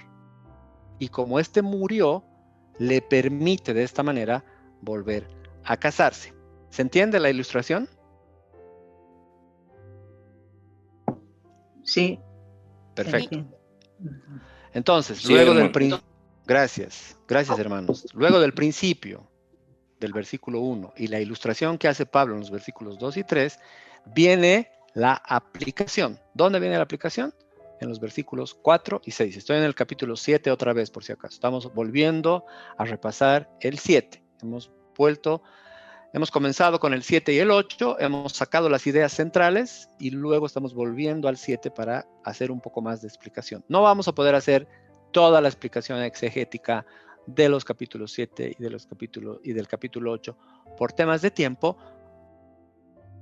Y como éste murió, le permite de esta manera volver a casarse. ¿Se entiende la ilustración? Sí. Perfecto. Sí. Entonces, Sí, luego del hermano. principio, gracias hermanos, luego del principio del versículo 1 y la ilustración que hace Pablo en los versículos 2 y 3, viene la aplicación. ¿Dónde viene la aplicación? En los versículos 4 y 6. Estoy en el capítulo 7 otra vez, por si acaso. Estamos volviendo a repasar el 7. Hemos comenzado con el 7 y el 8, hemos sacado las ideas centrales y luego estamos volviendo al 7 para hacer un poco más de explicación. No vamos a poder hacer toda la explicación exegética de los capítulos 7 y del capítulo 8 por temas de tiempo,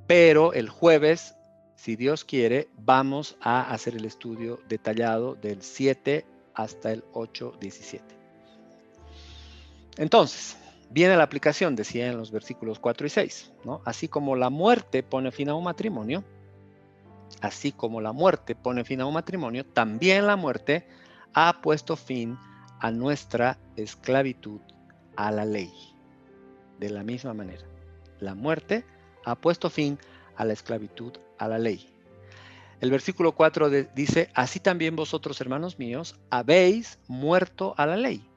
pero el jueves, si Dios quiere, vamos a hacer el estudio detallado del 7 hasta el 8:17. Entonces, viene la aplicación, decía en los versículos 4 y 6, ¿no? Así como la muerte pone fin a un matrimonio, también la muerte ha puesto fin a nuestra esclavitud a la ley. De la misma manera, la muerte ha puesto fin a la esclavitud a la ley. El versículo 4 dice: así también vosotros, hermanos míos, habéis muerto a la ley.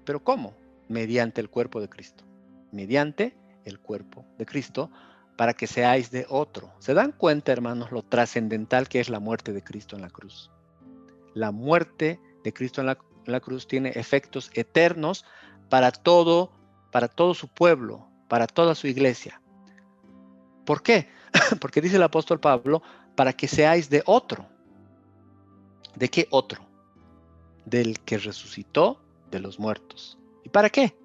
¿Pero cómo? Mediante el cuerpo de Cristo. Mediante el cuerpo de Cristo, para que seáis de otro. ¿Se dan cuenta, hermanos, lo trascendental que es la muerte de Cristo en la cruz? La muerte de Cristo en la cruz tiene efectos eternos para todo su pueblo, para toda su iglesia. ¿Por qué? Porque dice el apóstol Pablo, para que seáis de otro. ¿De qué otro? Del que resucitó de los muertos. ¿Y para qué?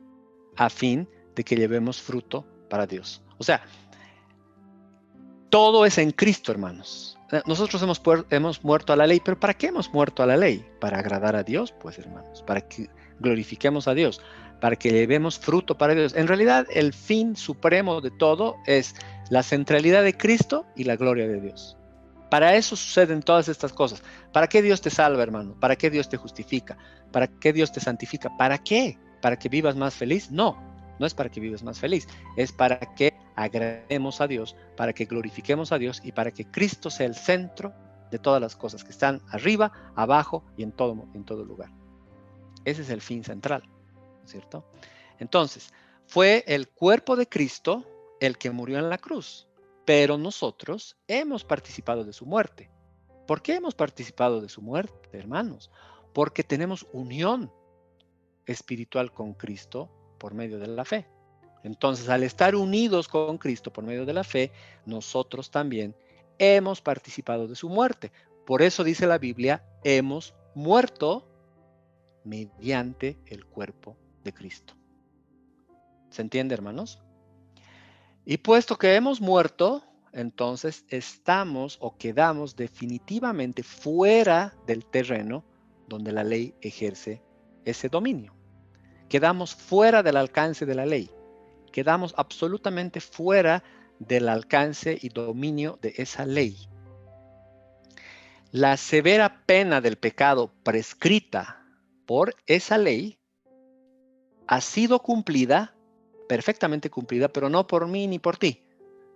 A fin de que llevemos fruto para Dios. O sea, todo es en Cristo, hermanos. Nosotros hemos muerto a la ley, pero ¿para qué hemos muerto a la ley? Para agradar a Dios, pues, hermanos, para que glorifiquemos a Dios, para que llevemos fruto para Dios. En realidad, el fin supremo de todo es la centralidad de Cristo y la gloria de Dios. Para eso suceden todas estas cosas. ¿Para qué Dios te salva, hermano? ¿Para qué Dios te justifica? ¿Para qué Dios te santifica? ¿Para qué? ¿Para que vivas más feliz? No, no es para que vivas más feliz. Es para que agrademos a Dios, para que glorifiquemos a Dios y para que Cristo sea el centro de todas las cosas que están arriba, abajo y en todo lugar. Ese es el fin central, ¿cierto? Entonces, fue el cuerpo de Cristo el que murió en la cruz, pero nosotros hemos participado de su muerte. ¿Por qué hemos participado de su muerte, hermanos? Porque tenemos unión espiritual con Cristo por medio de la fe. Entonces, al estar unidos con Cristo por medio de la fe, nosotros también hemos participado de su muerte. Por eso dice la Biblia, hemos muerto mediante el cuerpo de Cristo. ¿Se entiende, hermanos? Y puesto que hemos muerto, entonces estamos o quedamos definitivamente fuera del terreno donde la ley ejerce ese dominio. Quedamos fuera del alcance de la ley. Quedamos absolutamente fuera del alcance y dominio de esa ley. La severa pena del pecado prescrita por esa ley ha sido cumplida, perfectamente cumplida, pero no por mí ni por ti,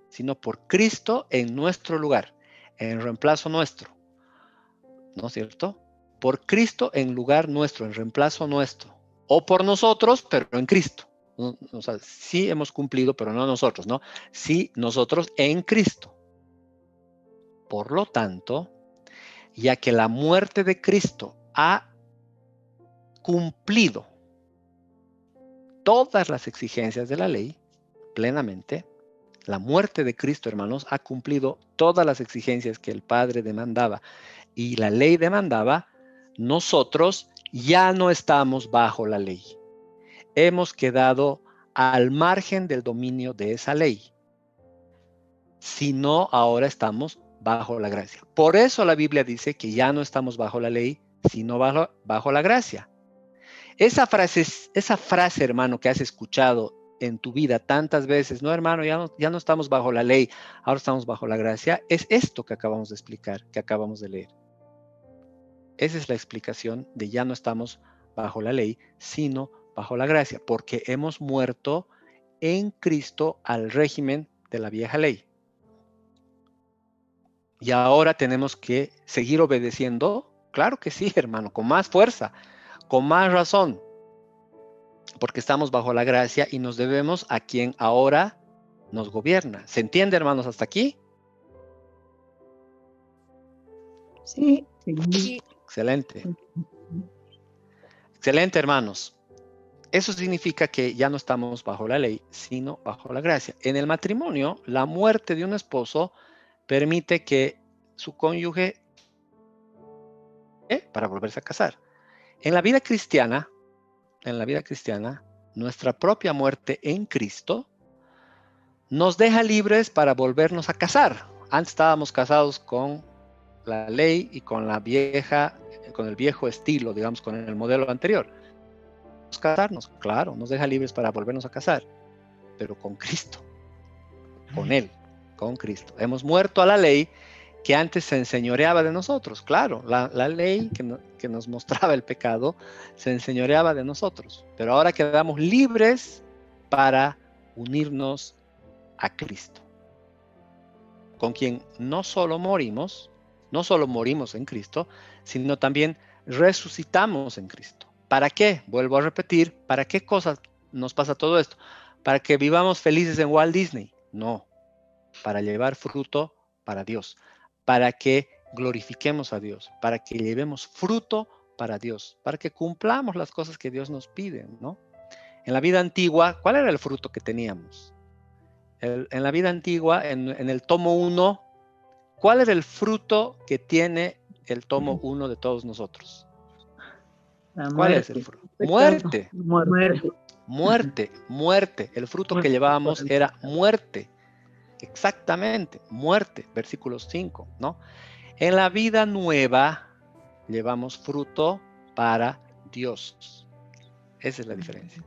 sino por Cristo en nuestro lugar, en reemplazo nuestro. ¿No es cierto? Por Cristo en lugar nuestro, en reemplazo nuestro. O por nosotros, pero en Cristo. O sea, sí hemos cumplido, pero no nosotros, ¿no? Sí, nosotros en Cristo. Por lo tanto, ya que la muerte de Cristo ha cumplido todas las exigencias de la ley plenamente, la muerte de Cristo, hermanos, ha cumplido todas las exigencias que el Padre demandaba y la ley demandaba. Nosotros ya no estamos bajo la ley. Hemos quedado al margen del dominio de esa ley, sino ahora estamos bajo la gracia. Por eso la Biblia dice que ya no estamos bajo la ley, sino bajo la gracia. Esa frase, hermano, que has escuchado en tu vida tantas veces, no, hermano, ya no estamos bajo la ley, ahora estamos bajo la gracia, es esto que acabamos de explicar, que acabamos de leer. Esa es la explicación de ya no estamos bajo la ley, sino bajo la gracia, porque hemos muerto en Cristo al régimen de la vieja ley. Y ahora tenemos que seguir obedeciendo. Claro que sí, hermano, con más fuerza, con más razón, porque estamos bajo la gracia y nos debemos a quien ahora nos gobierna. ¿Se entiende, hermanos, hasta aquí? Sí. Excelente. Excelente, hermanos. Eso significa que ya no estamos bajo la ley, sino bajo la gracia. En el matrimonio, la muerte de un esposo permite que su cónyuge para volverse a casar. En la vida cristiana, nuestra propia muerte en Cristo nos deja libres para volvernos a casar. Antes estábamos casados con la ley y con el viejo estilo, digamos, con el modelo anterior. Casarnos, claro, nos deja libres para volvernos a casar, pero con Cristo, con Él, con Cristo. Hemos muerto a la ley que antes se enseñoreaba de nosotros. Claro, la ley que nos mostraba el pecado se enseñoreaba de nosotros, pero ahora quedamos libres para unirnos a Cristo, con quien no solo morimos en Cristo, sino también resucitamos en Cristo. ¿Para qué? Vuelvo a repetir, ¿para qué cosas nos pasa todo esto? ¿Para que vivamos felices en Walt Disney? No. para llevar fruto para Dios, para que glorifiquemos a Dios, para que llevemos fruto para Dios, para que cumplamos las cosas que Dios nos pide, ¿no? En la vida antigua, ¿cuál era el fruto que teníamos? En la vida antigua, en el tomo 1, ¿cuál era el fruto que tiene el tomo 1 de todos nosotros? ¿Cuál es el fruto? Muerte. Muerte. El fruto que llevábamos era muerte. Exactamente, muerte. Versículo 5, ¿no? En la vida nueva llevamos fruto para Dios. Esa es la diferencia.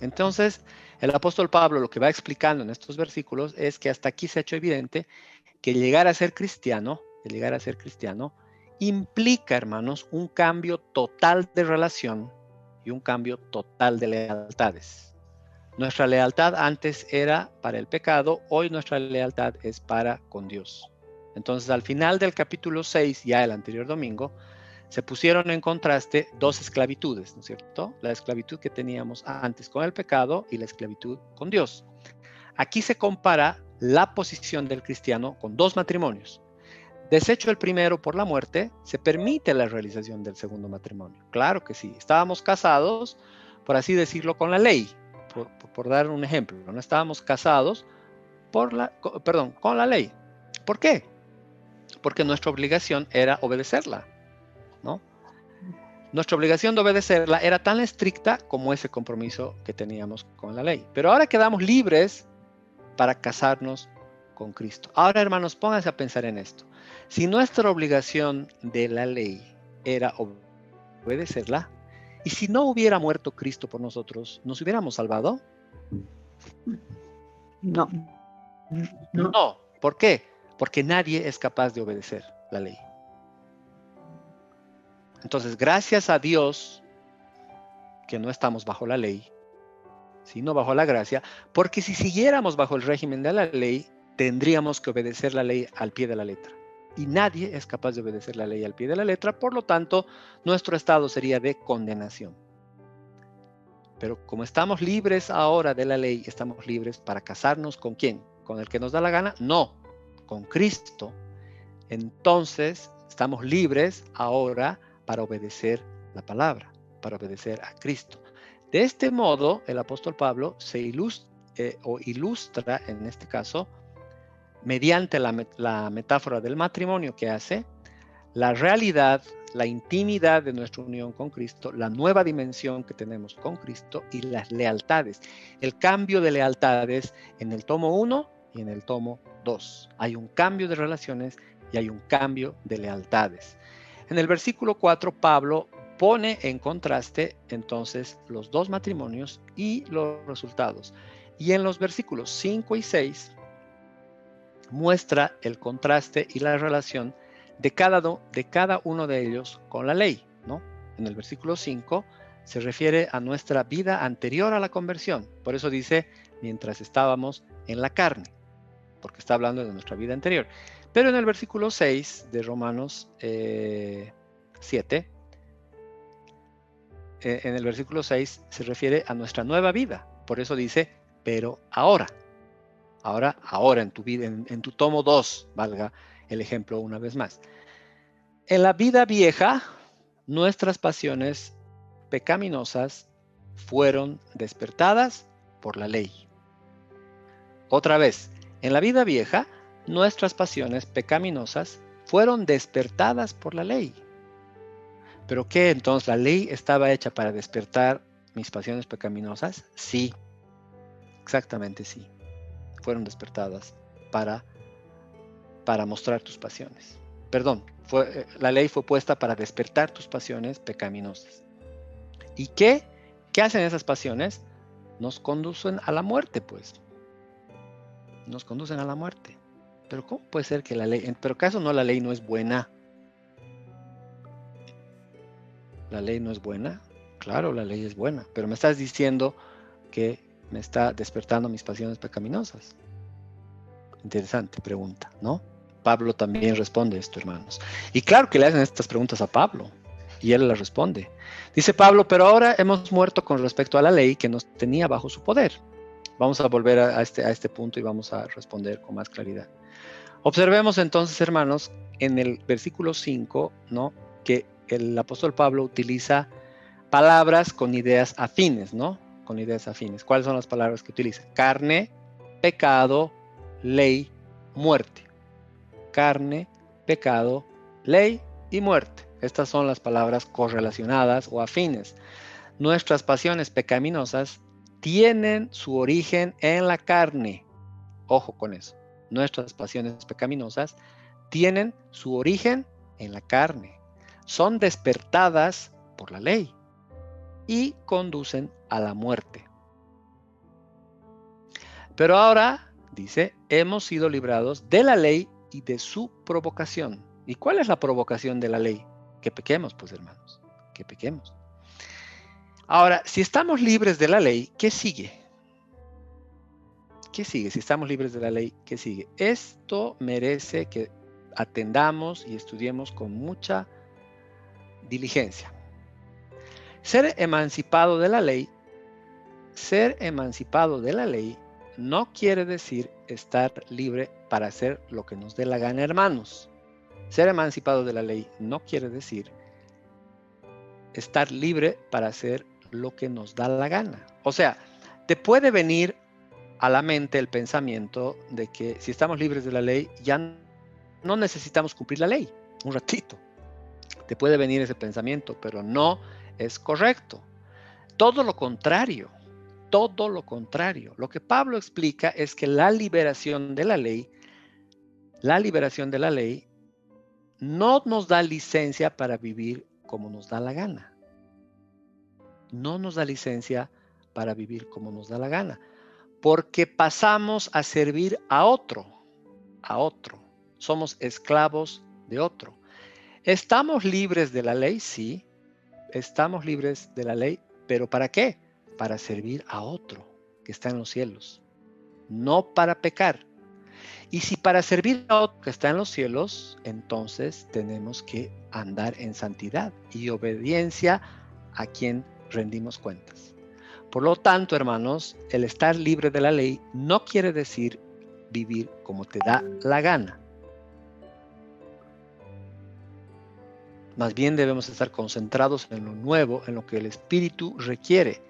Entonces, el apóstol Pablo lo que va explicando en estos versículos es que hasta aquí se ha hecho evidente que llegar a ser cristiano, implica, hermanos, un cambio total de relación y un cambio total de lealtades. Nuestra lealtad antes era para el pecado, hoy nuestra lealtad es para con Dios. Entonces, al final del capítulo 6, ya el anterior domingo, se pusieron en contraste dos esclavitudes, ¿no es cierto? La esclavitud que teníamos antes con el pecado y la esclavitud con Dios. Aquí se compara la posición del cristiano con dos matrimonios. Deshecho el primero por la muerte, se permite la realización del segundo matrimonio. Claro que sí. Estábamos casados, por así decirlo, con la ley, por dar un ejemplo. No estábamos casados con la ley. ¿Por qué? Porque nuestra obligación era obedecerla, ¿no? Nuestra obligación de obedecerla era tan estricta como ese compromiso que teníamos con la ley. Pero ahora quedamos libres para casarnos con Cristo. Ahora, hermanos, pónganse a pensar en esto. Si nuestra obligación de la ley era obedecerla, y si no hubiera muerto Cristo por nosotros, ¿nos hubiéramos salvado? No. No. ¿Por qué? Porque nadie es capaz de obedecer la ley. Entonces, gracias a Dios que no estamos bajo la ley, sino bajo la gracia, porque si siguiéramos bajo el régimen de la ley, tendríamos que obedecer la ley al pie de la letra. Y nadie es capaz de obedecer la ley al pie de la letra, por lo tanto, nuestro estado sería de condenación. Pero como estamos libres ahora de la ley, estamos libres para casarnos ¿con quién? ¿Con el que nos da la gana? No, con Cristo. Entonces, estamos libres ahora para obedecer la palabra, para obedecer a Cristo. De este modo, el apóstol Pablo se ilustra, en este caso, mediante la metáfora del matrimonio que hace, la realidad, la intimidad de nuestra unión con Cristo, la nueva dimensión que tenemos con Cristo y las lealtades. El cambio de lealtades en el tomo 1 y en el tomo 2. Hay un cambio de relaciones y hay un cambio de lealtades. En el versículo 4, Pablo pone en contraste entonces los dos matrimonios y los resultados. Y en los versículos 5 y 6 muestra el contraste y la relación de cada uno de ellos con la ley, ¿no? En el versículo 5 se refiere a nuestra vida anterior a la conversión. Por eso dice, mientras estábamos en la carne, porque está hablando de nuestra vida anterior. Pero en el versículo 6 de Romanos 7, en el versículo 6 se refiere a nuestra nueva vida. Por eso dice, pero ahora en tu vida, en tu tomo 2, valga el ejemplo una vez más. En la vida vieja, nuestras pasiones pecaminosas fueron despertadas por la ley. Otra vez, en la vida vieja, nuestras pasiones pecaminosas fueron despertadas por la ley. ¿Pero qué? Entonces, ¿la ley estaba hecha para despertar mis pasiones pecaminosas? Sí, exactamente sí. Fueron despertadas para mostrar tus pasiones. Perdón, la ley fue puesta para despertar tus pasiones pecaminosas. ¿Y qué? ¿Qué hacen esas pasiones? Nos conducen a la muerte, pues. Nos conducen a la muerte. Pero ¿cómo puede ser que la ley... ¿Pero acaso no la ley no es buena? ¿La ley no es buena? Claro, la ley es buena. Pero me estás diciendo que me está despertando mis pasiones pecaminosas. Interesante pregunta, ¿no? Pablo también responde esto, hermanos. Y claro que le hacen estas preguntas a Pablo. Y él las responde. Dice Pablo, pero ahora hemos muerto con respecto a la ley que nos tenía bajo su poder. Vamos a volver a este punto y vamos a responder con más claridad. Observemos entonces, hermanos, en el versículo 5, ¿no?, que el apóstol Pablo utiliza palabras con ideas afines, ¿no? Con ideas afines. ¿Cuáles son las palabras que utiliza? Carne, pecado, ley, muerte. Carne, pecado, ley y muerte. Estas son las palabras correlacionadas o afines. Nuestras pasiones pecaminosas tienen su origen en la carne. Ojo con eso. Nuestras pasiones pecaminosas tienen su origen en la carne. Son despertadas por la ley y conducen a la muerte. Pero ahora, dice, hemos sido librados de la ley y de su provocación. ¿Y cuál es la provocación de la ley? Que pequemos, pues, hermanos, que pequemos. Ahora, si estamos libres de la ley, ¿qué sigue? ¿Qué sigue? Si estamos libres de la ley, ¿qué sigue? Esto merece que atendamos y estudiemos con mucha diligencia. Ser emancipado de la ley no quiere decir estar libre para hacer lo que nos dé la gana, hermanos. Ser emancipado de la ley no quiere decir estar libre para hacer lo que nos da la gana. O sea, te puede venir a la mente el pensamiento de que si estamos libres de la ley, ya no necesitamos cumplir la ley. Un ratito. Te puede venir ese pensamiento, pero no es correcto. Todo lo contrario. Todo lo contrario. Lo que Pablo explica es que la liberación de la ley no nos da licencia para vivir como nos da la gana. No nos da licencia para vivir como nos da la gana. Porque pasamos a servir a otro. Somos esclavos de otro. ¿Estamos libres de la ley? Sí. Estamos libres de la ley, ¿pero para qué? Para servir a otro que está en los cielos. No para pecar. Y si para servir a otro que está en los cielos, entonces tenemos que andar en santidad y obediencia a quien rendimos cuentas. Por lo tanto, hermanos, el estar libre de la ley no quiere decir vivir como te da la gana. Más bien debemos estar concentrados en lo nuevo, en lo que el Espíritu requiere.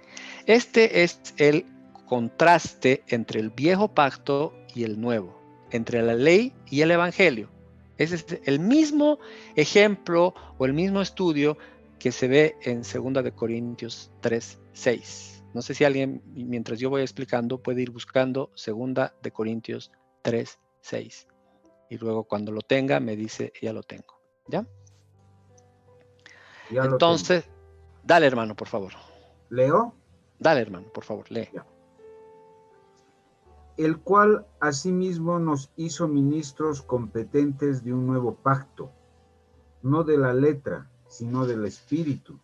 Este es el contraste entre el viejo pacto y el nuevo, entre la ley y el Evangelio. Ese es el mismo ejemplo o el mismo estudio que se ve en 2 Corintios 3:6. No sé si alguien, mientras yo voy explicando, puede ir buscando 2 Corintios 3:6. Y luego cuando lo tenga, me dice, ya lo tengo. ¿Ya? Ya entonces, dale, hermano, por favor. ¿Leo? Dale, hermano, por favor, lee. Ya. El cual asimismo nos hizo ministros competentes de un nuevo pacto, no de la letra, sino del espíritu,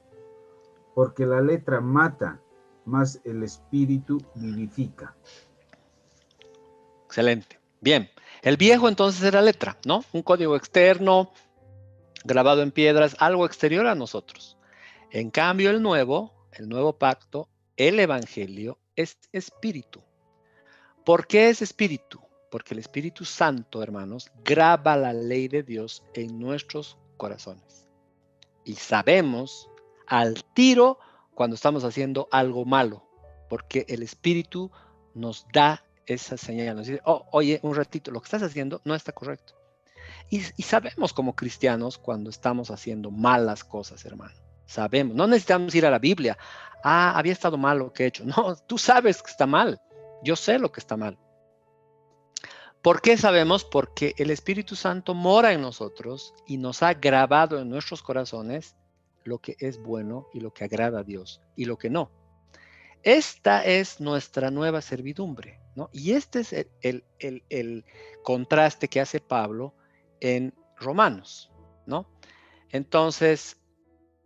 porque la letra mata, mas el espíritu vivifica. Excelente. Bien. El viejo entonces era letra, ¿no? Un código externo, grabado en piedras, algo exterior a nosotros. En cambio, el nuevo pacto, el Evangelio, es espíritu. ¿Por qué es espíritu? Porque el Espíritu Santo, hermanos, graba la ley de Dios en nuestros corazones. Y sabemos al tiro cuando estamos haciendo algo malo, porque el Espíritu nos da esa señal, nos dice, oh, oye, un ratito, lo que estás haciendo no está correcto. Y sabemos como cristianos cuando estamos haciendo malas cosas, hermano. Sabemos, no necesitamos ir a la Biblia. Ah, había estado mal lo que he hecho. No, tú sabes que está mal. Yo sé lo que está mal. ¿Por qué sabemos? Porque el Espíritu Santo mora en nosotros y nos ha grabado en nuestros corazones lo que es bueno y lo que agrada a Dios y lo que no. Esta es nuestra nueva servidumbre, ¿no? Y este es el contraste que hace Pablo en Romanos, ¿no? Entonces,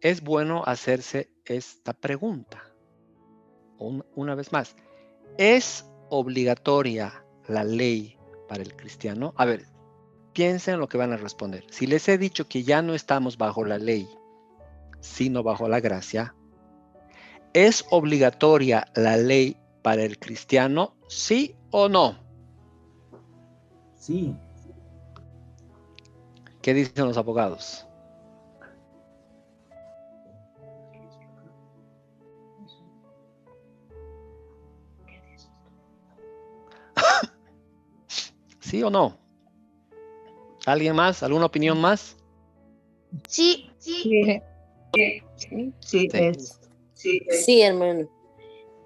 es bueno hacerse esta pregunta. Una vez más, ¿es obligatoria la ley para el cristiano? A ver, piensen en lo que van a responder. Si les he dicho que ya no estamos bajo la ley, sino bajo la gracia, ¿es obligatoria la ley para el cristiano? ¿Sí o no? Sí. ¿Qué dicen los abogados? ¿Sí o no? ¿Alguien más? ¿Alguna opinión más? Sí, sí, sí, es. Sí, hermano.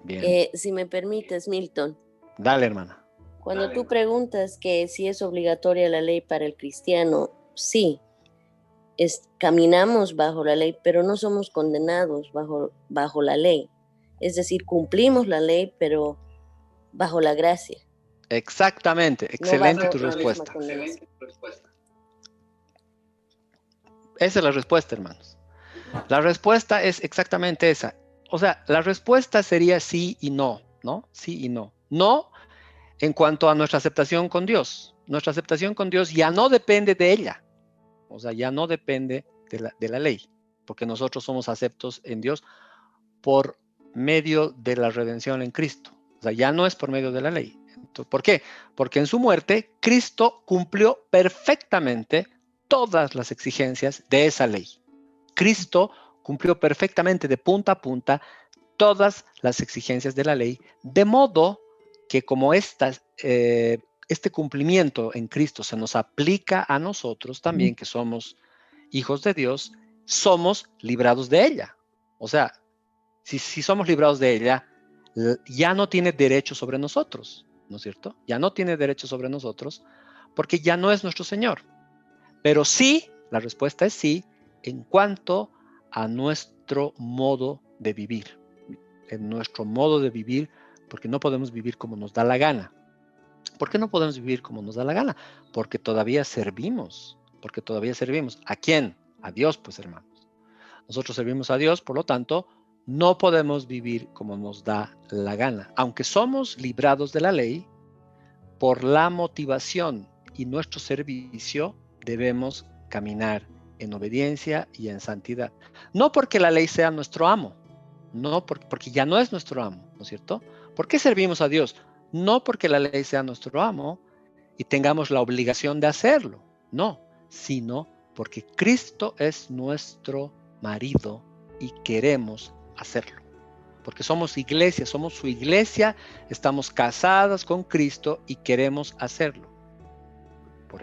Bien. Si me permites, Milton, Dale, hermana. cuando tú preguntas que si es obligatoria la ley para el cristiano, sí, caminamos bajo la ley, pero no somos condenados bajo la ley. Es decir, cumplimos la ley, pero bajo la gracia. Exactamente. No Excelente bajo tu la misma respuesta. condenación. Esa es la respuesta, hermanos. La respuesta es exactamente esa. O sea, la respuesta sería sí y no, ¿no? Sí y no. No en cuanto a nuestra aceptación con Dios. Nuestra aceptación con Dios ya no depende de ella. O sea, ya no depende de la ley, porque nosotros somos aceptos en Dios por medio de la redención en Cristo. O sea, ya no es por medio de la ley. Entonces, ¿por qué? Porque en su muerte Cristo cumplió perfectamente todas las exigencias de esa ley. Cristo cumplió perfectamente de punta a punta todas las exigencias de la ley, de modo que como este cumplimiento en Cristo se nos aplica a nosotros también, que somos hijos de Dios, somos librados de ella. O sea, si somos librados de ella, ya no tiene derecho sobre nosotros, ¿no es cierto? Ya no tiene derecho sobre nosotros porque ya no es nuestro Señor. Pero sí, la respuesta es sí, en cuanto a nuestro modo de vivir. En nuestro modo de vivir, porque no podemos vivir como nos da la gana. ¿Por qué no podemos vivir como nos da la gana? Porque todavía servimos. Porque todavía servimos. ¿A quién? A Dios, pues, hermanos. Nosotros servimos a Dios, por lo tanto, no podemos vivir como nos da la gana. Aunque somos librados de la ley, por la motivación y nuestro servicio debemos caminar en obediencia y en santidad. No porque la ley sea nuestro amo, no porque ya no es nuestro amo, ¿no es cierto? ¿Por qué servimos a Dios? No porque la ley sea nuestro amo y tengamos la obligación de hacerlo, no, sino porque Cristo es nuestro marido y queremos hacerlo. Porque somos iglesia, somos su iglesia, estamos casadas con Cristo y queremos hacerlo. Por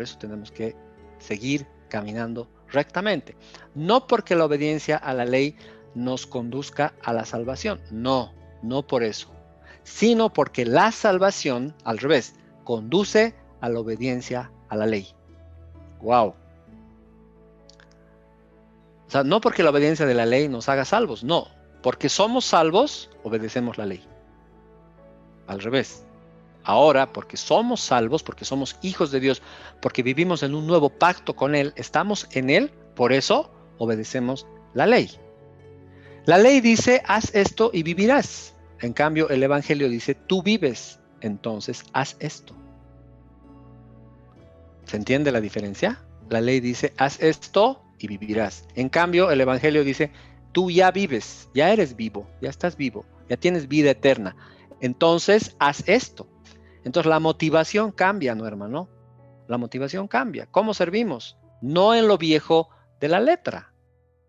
eso tenemos que seguir caminando rectamente. No porque la obediencia a la ley nos conduzca a la salvación, no por eso, sino porque la salvación, al revés, conduce a la obediencia a la ley. ¡Wow! O sea, no porque la obediencia de la ley nos haga salvos, no. Porque somos salvos, obedecemos la ley. Al revés. Ahora, porque somos salvos, porque somos hijos de Dios, porque vivimos en un nuevo pacto con Él, estamos en Él, por eso obedecemos la ley. La ley dice, haz esto y vivirás. En cambio, el Evangelio dice, tú vives, entonces haz esto. ¿Se entiende la diferencia? La ley dice, haz esto y vivirás. En cambio, el Evangelio dice, tú ya vives, ya eres vivo, ya estás vivo, ya tienes vida eterna. Entonces, haz esto. Entonces, la motivación cambia, ¿no, hermano? La motivación cambia. ¿Cómo servimos? No en lo viejo de la letra,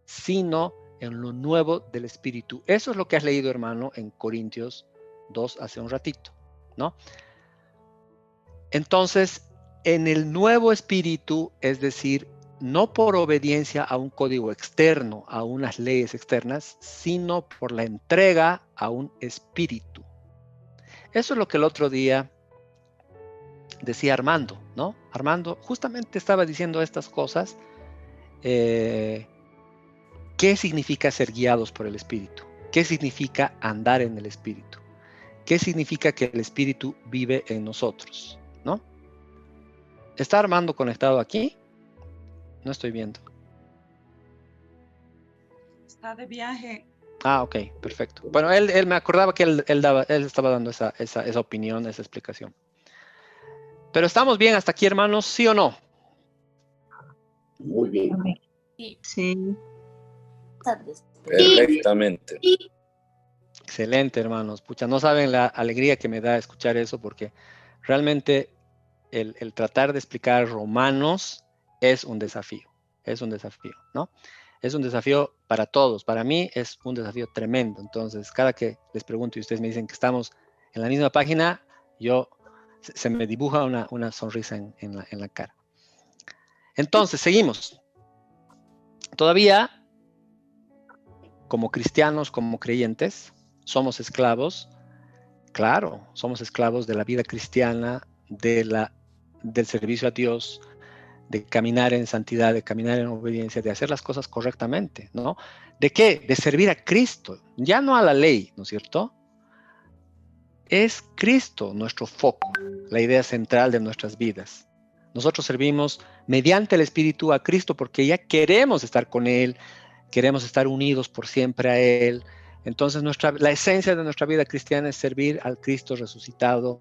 sino en lo nuevo del Espíritu. Eso es lo que has leído, hermano, en Corintios 2 hace un ratito, ¿no? Entonces, en el nuevo espíritu, es decir, no por obediencia a un código externo, a unas leyes externas, sino por la entrega a un espíritu. Eso es lo que el otro día decía Armando, ¿no? Armando justamente estaba diciendo estas cosas. ¿Qué significa ser guiados por el espíritu? ¿Qué significa andar en el espíritu? ¿Qué significa que el espíritu vive en nosotros? ¿No? ¿Está Armando conectado aquí? No estoy viendo. Está de viaje. Ah, ok, perfecto. Bueno, él me acordaba que él estaba dando esa opinión, esa explicación. Pero estamos bien hasta aquí, hermanos, ¿sí o no? Muy bien. Sí. Perfectamente. Excelente, hermanos. Pucha, no saben la alegría que me da escuchar eso, porque realmente el tratar de explicar Romanos es un desafío, ¿no? Es un desafío para todos. Para mí es un desafío tremendo. Entonces, cada que les pregunto y ustedes me dicen que estamos en la misma página, se me dibuja una sonrisa en la cara. Entonces, seguimos. Todavía, como cristianos, como creyentes, somos esclavos. Claro, somos esclavos de la vida cristiana, del servicio a Dios, de caminar en santidad, de caminar en obediencia, de hacer las cosas correctamente, ¿no? ¿De qué? De servir a Cristo, ya no a la ley, ¿no es cierto? Es Cristo nuestro foco, la idea central de nuestras vidas. Nosotros servimos mediante el Espíritu a Cristo porque ya queremos estar con Él, queremos estar unidos por siempre a Él. Entonces la esencia de nuestra vida cristiana es servir al Cristo resucitado.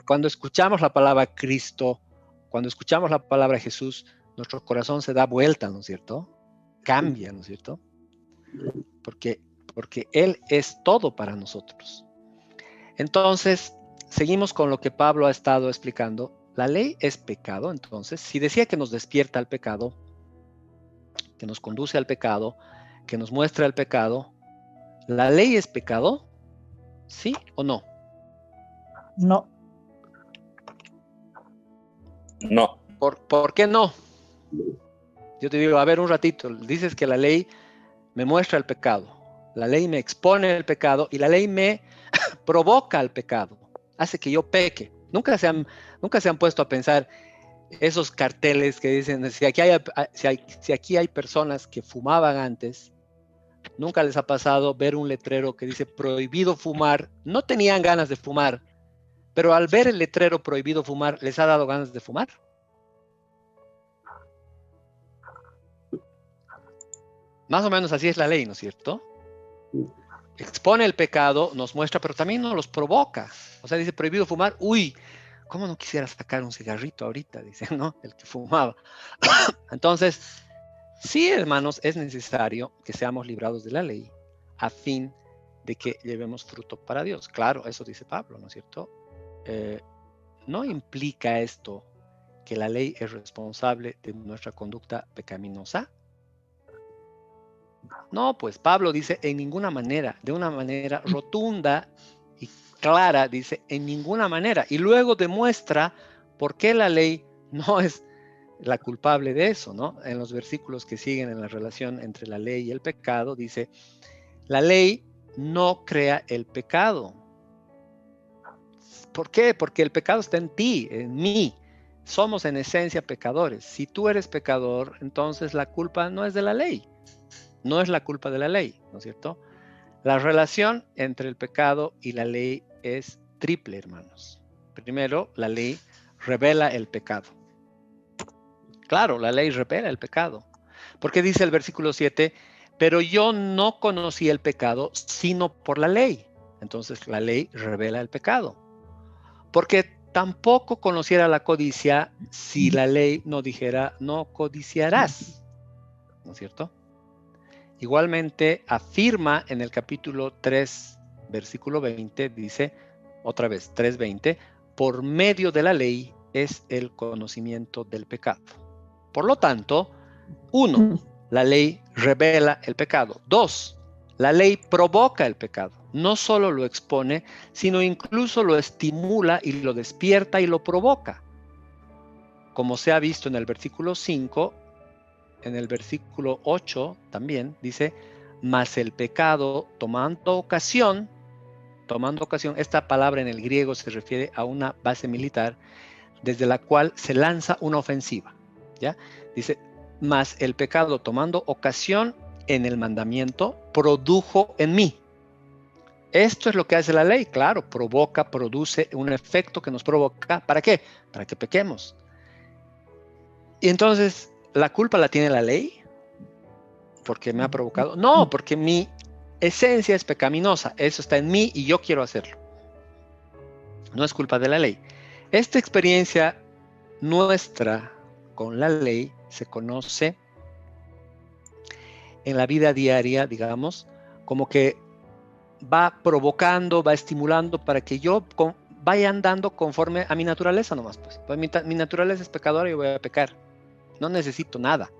Cuando escuchamos la palabra Cristo, cuando escuchamos la palabra Jesús, nuestro corazón se da vuelta, ¿no es cierto? Cambia, ¿no es cierto? Porque Él es todo para nosotros. Entonces, seguimos con lo que Pablo ha estado explicando. La ley es pecado, entonces, si decía que nos despierta al pecado, que nos conduce al pecado, que nos muestra el pecado, ¿la ley es pecado? ¿Sí o no? No. No. ¿Por qué no? Yo te digo, a ver, un ratito, dices que la ley me muestra el pecado, la ley me expone el pecado y la ley me provoca al pecado, hace que yo peque. Nunca se han puesto a pensar esos carteles que dicen, si aquí hay personas que fumaban antes, nunca les ha pasado ver un letrero que dice prohibido fumar, no tenían ganas de fumar, pero al ver el letrero prohibido fumar, ¿les ha dado ganas de fumar? Más o menos así es la ley, ¿no es cierto? Expone el pecado, nos muestra, pero también nos los provoca. O sea, dice prohibido fumar, uy, ¿cómo no quisiera sacar un cigarrito ahorita? Dice, ¿no? El que fumaba. Entonces, sí, hermanos, es necesario que seamos librados de la ley a fin de que llevemos fruto para Dios. Claro, eso dice Pablo, ¿no es cierto? No implica esto que la ley es responsable de nuestra conducta pecaminosa. No, pues Pablo dice en ninguna manera, de una manera rotunda y clara, dice en ninguna manera. Y luego demuestra por qué la ley no es la culpable de eso, ¿no? En los versículos que siguen en la relación entre la ley y el pecado, dice, la ley no crea el pecado. ¿Por qué? Porque el pecado está en ti, en mí. Somos en esencia pecadores. Si tú eres pecador, entonces la culpa no es de la ley. No es la culpa de la ley, ¿no es cierto? La relación entre el pecado y la ley es triple, hermanos. Primero, la ley revela el pecado. Claro, la ley revela el pecado. Porque dice el versículo 7, pero yo no conocí el pecado sino por la ley. Entonces la ley revela el pecado. Porque tampoco conociera la codicia si la ley no dijera no codiciarás. ¿No es cierto? Igualmente afirma en el capítulo 3, versículo 20, dice otra vez 3:20, por medio de la ley es el conocimiento del pecado. Por lo tanto, 1, la ley revela el pecado. 2, la ley provoca el pecado. No solo lo expone, sino incluso lo estimula y lo despierta y lo provoca. Como se ha visto en el versículo 5, en el versículo 8 también dice, mas el pecado tomando ocasión, esta palabra en el griego se refiere a una base militar desde la cual se lanza una ofensiva, ¿ya? Dice, mas el pecado tomando ocasión en el mandamiento produjo en mí. Esto es lo que hace la ley, claro, produce un efecto que nos provoca, ¿para qué? Para que pequemos. Y entonces, ¿la culpa la tiene la ley? ¿Porque me ha provocado? No, porque mi esencia es pecaminosa. Eso está en mí y yo quiero hacerlo. No es culpa de la ley. Esta experiencia nuestra con la ley se conoce en la vida diaria, digamos, como que va provocando, va estimulando para que yo vaya andando conforme a mi naturaleza nomás. Pues mi naturaleza es pecadora y yo voy a pecar. No necesito nada.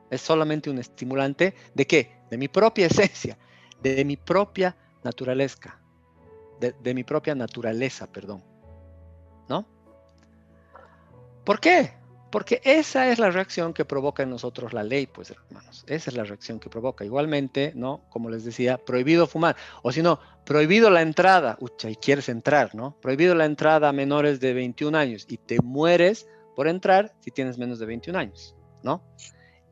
Es solamente un estimulante ¿de qué? De mi propia esencia, de mi propia naturaleza, de mi propia naturaleza, perdón. ¿No? ¿Por qué? Porque esa es la reacción que provoca en nosotros la ley, pues hermanos. Esa es la reacción que provoca. Igualmente, ¿no? Como les decía, prohibido fumar. O si no, prohibido la entrada. Ucha, y quieres entrar, ¿no? Prohibido la entrada a menores de 21 años. Y te mueres por entrar si tienes menos de 21 años, ¿no?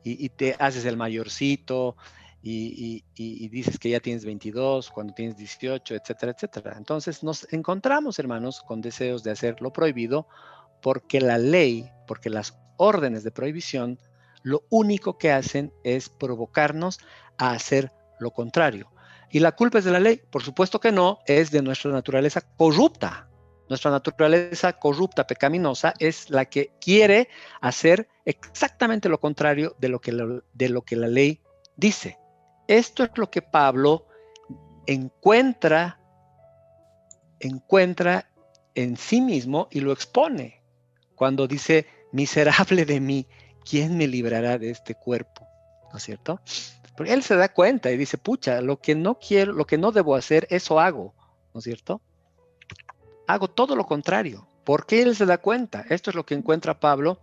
Y te haces el mayorcito y dices que ya tienes 22 cuando tienes 18, etcétera, etcétera. Entonces nos encontramos, hermanos, con deseos de hacer lo prohibido porque la ley, porque las órdenes de prohibición, lo único que hacen es provocarnos a hacer lo contrario. ¿Y la culpa es de la ley? Por supuesto que no, es de nuestra naturaleza corrupta. Nuestra naturaleza corrupta, pecaminosa, es la que quiere hacer exactamente lo contrario de lo que la ley dice. Esto es lo que Pablo encuentra en sí mismo y lo expone cuando dice, miserable de mí, ¿quién me librará de este cuerpo? ¿No es cierto? Porque él se da cuenta y dice, pucha, lo que no quiero, lo que no debo hacer, eso hago, ¿no es cierto? Hago todo lo contrario. ¿Por qué él se da cuenta? Esto es lo que encuentra Pablo.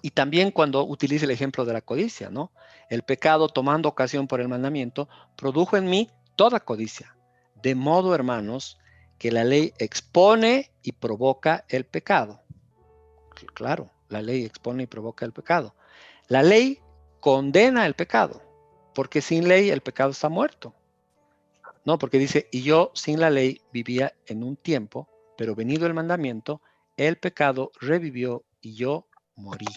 Y también cuando utiliza el ejemplo de la codicia, ¿no? El pecado, tomando ocasión por el mandamiento, produjo en mí toda codicia. De modo, hermanos, que la ley expone y provoca el pecado. Claro, la ley expone y provoca el pecado. La ley condena el pecado, porque sin ley el pecado está muerto. No, porque dice, y yo sin la ley vivía en un tiempo, pero venido el mandamiento, el pecado revivió y yo morí.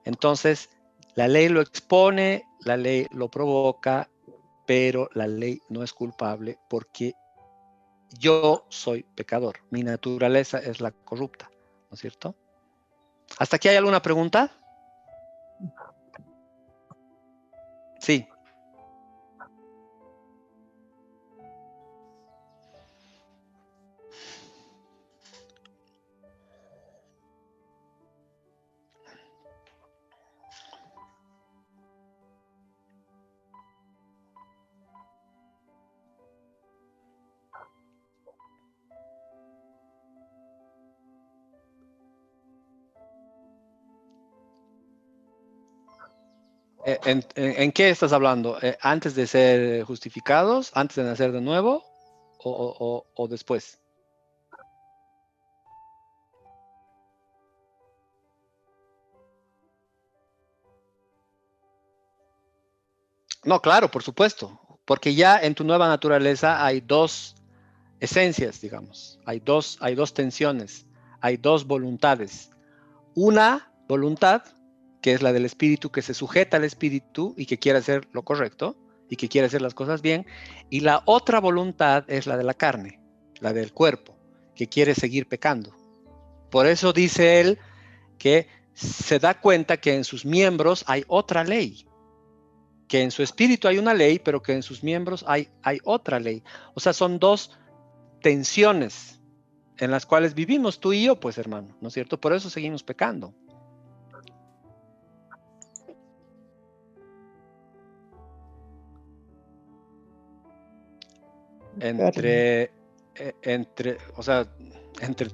Entonces, la ley lo expone, la ley lo provoca, pero la ley no es culpable porque yo soy pecador. Mi naturaleza es la corrupta, ¿no es cierto? ¿Hasta aquí hay alguna pregunta? Sí. ¿En qué estás hablando? ¿Antes de ser justificados? ¿Antes de nacer de nuevo? ¿O después? No, claro, por supuesto. Porque ya en tu nueva naturaleza hay dos esencias, digamos. Hay dos tensiones. Hay dos voluntades. Una voluntad, que es la del espíritu, que se sujeta al espíritu y que quiere hacer lo correcto y que quiere hacer las cosas bien. Y la otra voluntad es la de la carne, la del cuerpo, que quiere seguir pecando. Por eso dice él que se da cuenta que en sus miembros hay otra ley, que en su espíritu hay una ley, pero que en sus miembros hay otra ley. O sea, son dos tensiones en las cuales vivimos tú y yo, pues hermano, ¿no es cierto? Por eso seguimos pecando. Entre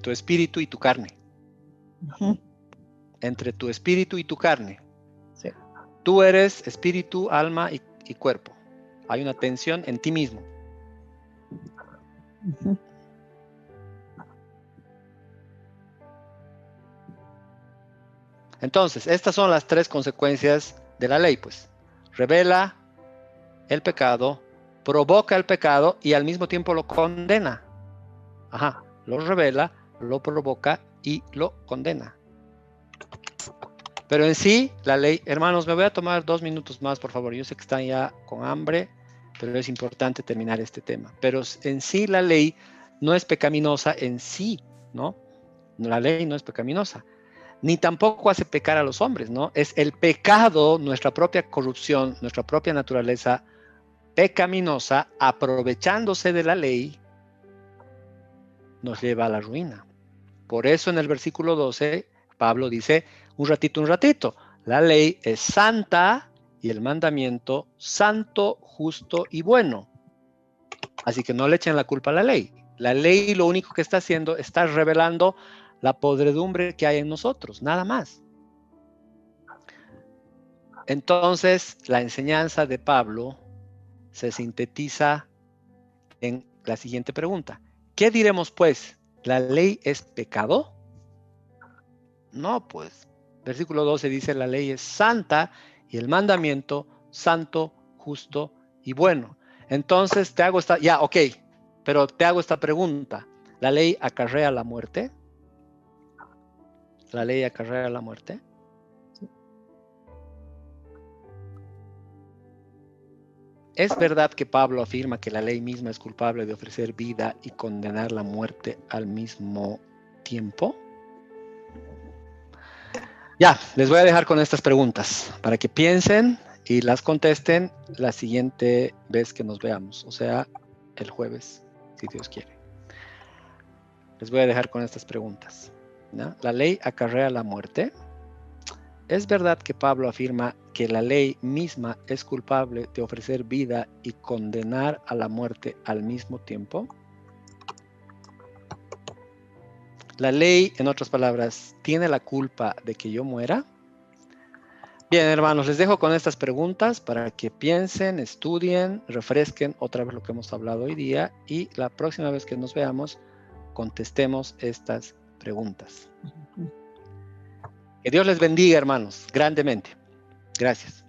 tu espíritu y tu carne. Ujú. Entre tu espíritu y tu carne. Sí. Tú eres espíritu, alma y cuerpo. Hay una tensión en ti mismo. Ujú. Entonces, estas son las tres consecuencias de la ley, pues. Revela el pecado, provoca el pecado y al mismo tiempo lo condena. Ajá, lo revela, lo provoca y lo condena. Pero en sí, la ley, hermanos, me voy a tomar 2 minutos más, por favor. Yo sé que están ya con hambre, pero es importante terminar este tema. Pero en sí, la ley no es pecaminosa en sí, ¿no? La ley no es pecaminosa. Ni tampoco hace pecar a los hombres, ¿no? Es el pecado, nuestra propia corrupción, nuestra propia naturaleza pecaminosa, aprovechándose de la ley, nos lleva a la ruina. Por eso en el versículo 12, Pablo dice, un ratito, la ley es santa y el mandamiento santo, justo y bueno. Así que no le echen la culpa a la ley. La ley lo único que está haciendo, está revelando la podredumbre que hay en nosotros, nada más. Entonces, la enseñanza de Pablo se sintetiza en la siguiente pregunta. ¿Qué diremos pues? ¿La ley es pecado? No, pues. Versículo 12 dice, la ley es santa y el mandamiento santo, justo y bueno. Entonces te hago esta, pero te hago esta pregunta. ¿La ley acarrea la muerte? ¿La ley acarrea la muerte? ¿Es verdad que Pablo afirma que la ley misma es culpable de ofrecer vida y condenar la muerte al mismo tiempo? Ya, les voy a dejar con estas preguntas para que piensen y las contesten la siguiente vez que nos veamos, o sea, el jueves, si Dios quiere. Les voy a dejar con estas preguntas, ¿no? ¿La ley acarrea la muerte? ¿Es verdad que Pablo afirma que la ley misma es culpable de ofrecer vida y condenar a la muerte al mismo tiempo? ¿La ley, en otras palabras, tiene la culpa de que yo muera? Bien, hermanos, les dejo con estas preguntas para que piensen, estudien, refresquen otra vez lo que hemos hablado hoy día y la próxima vez que nos veamos, contestemos estas preguntas. Que Dios les bendiga, hermanos, grandemente. Gracias.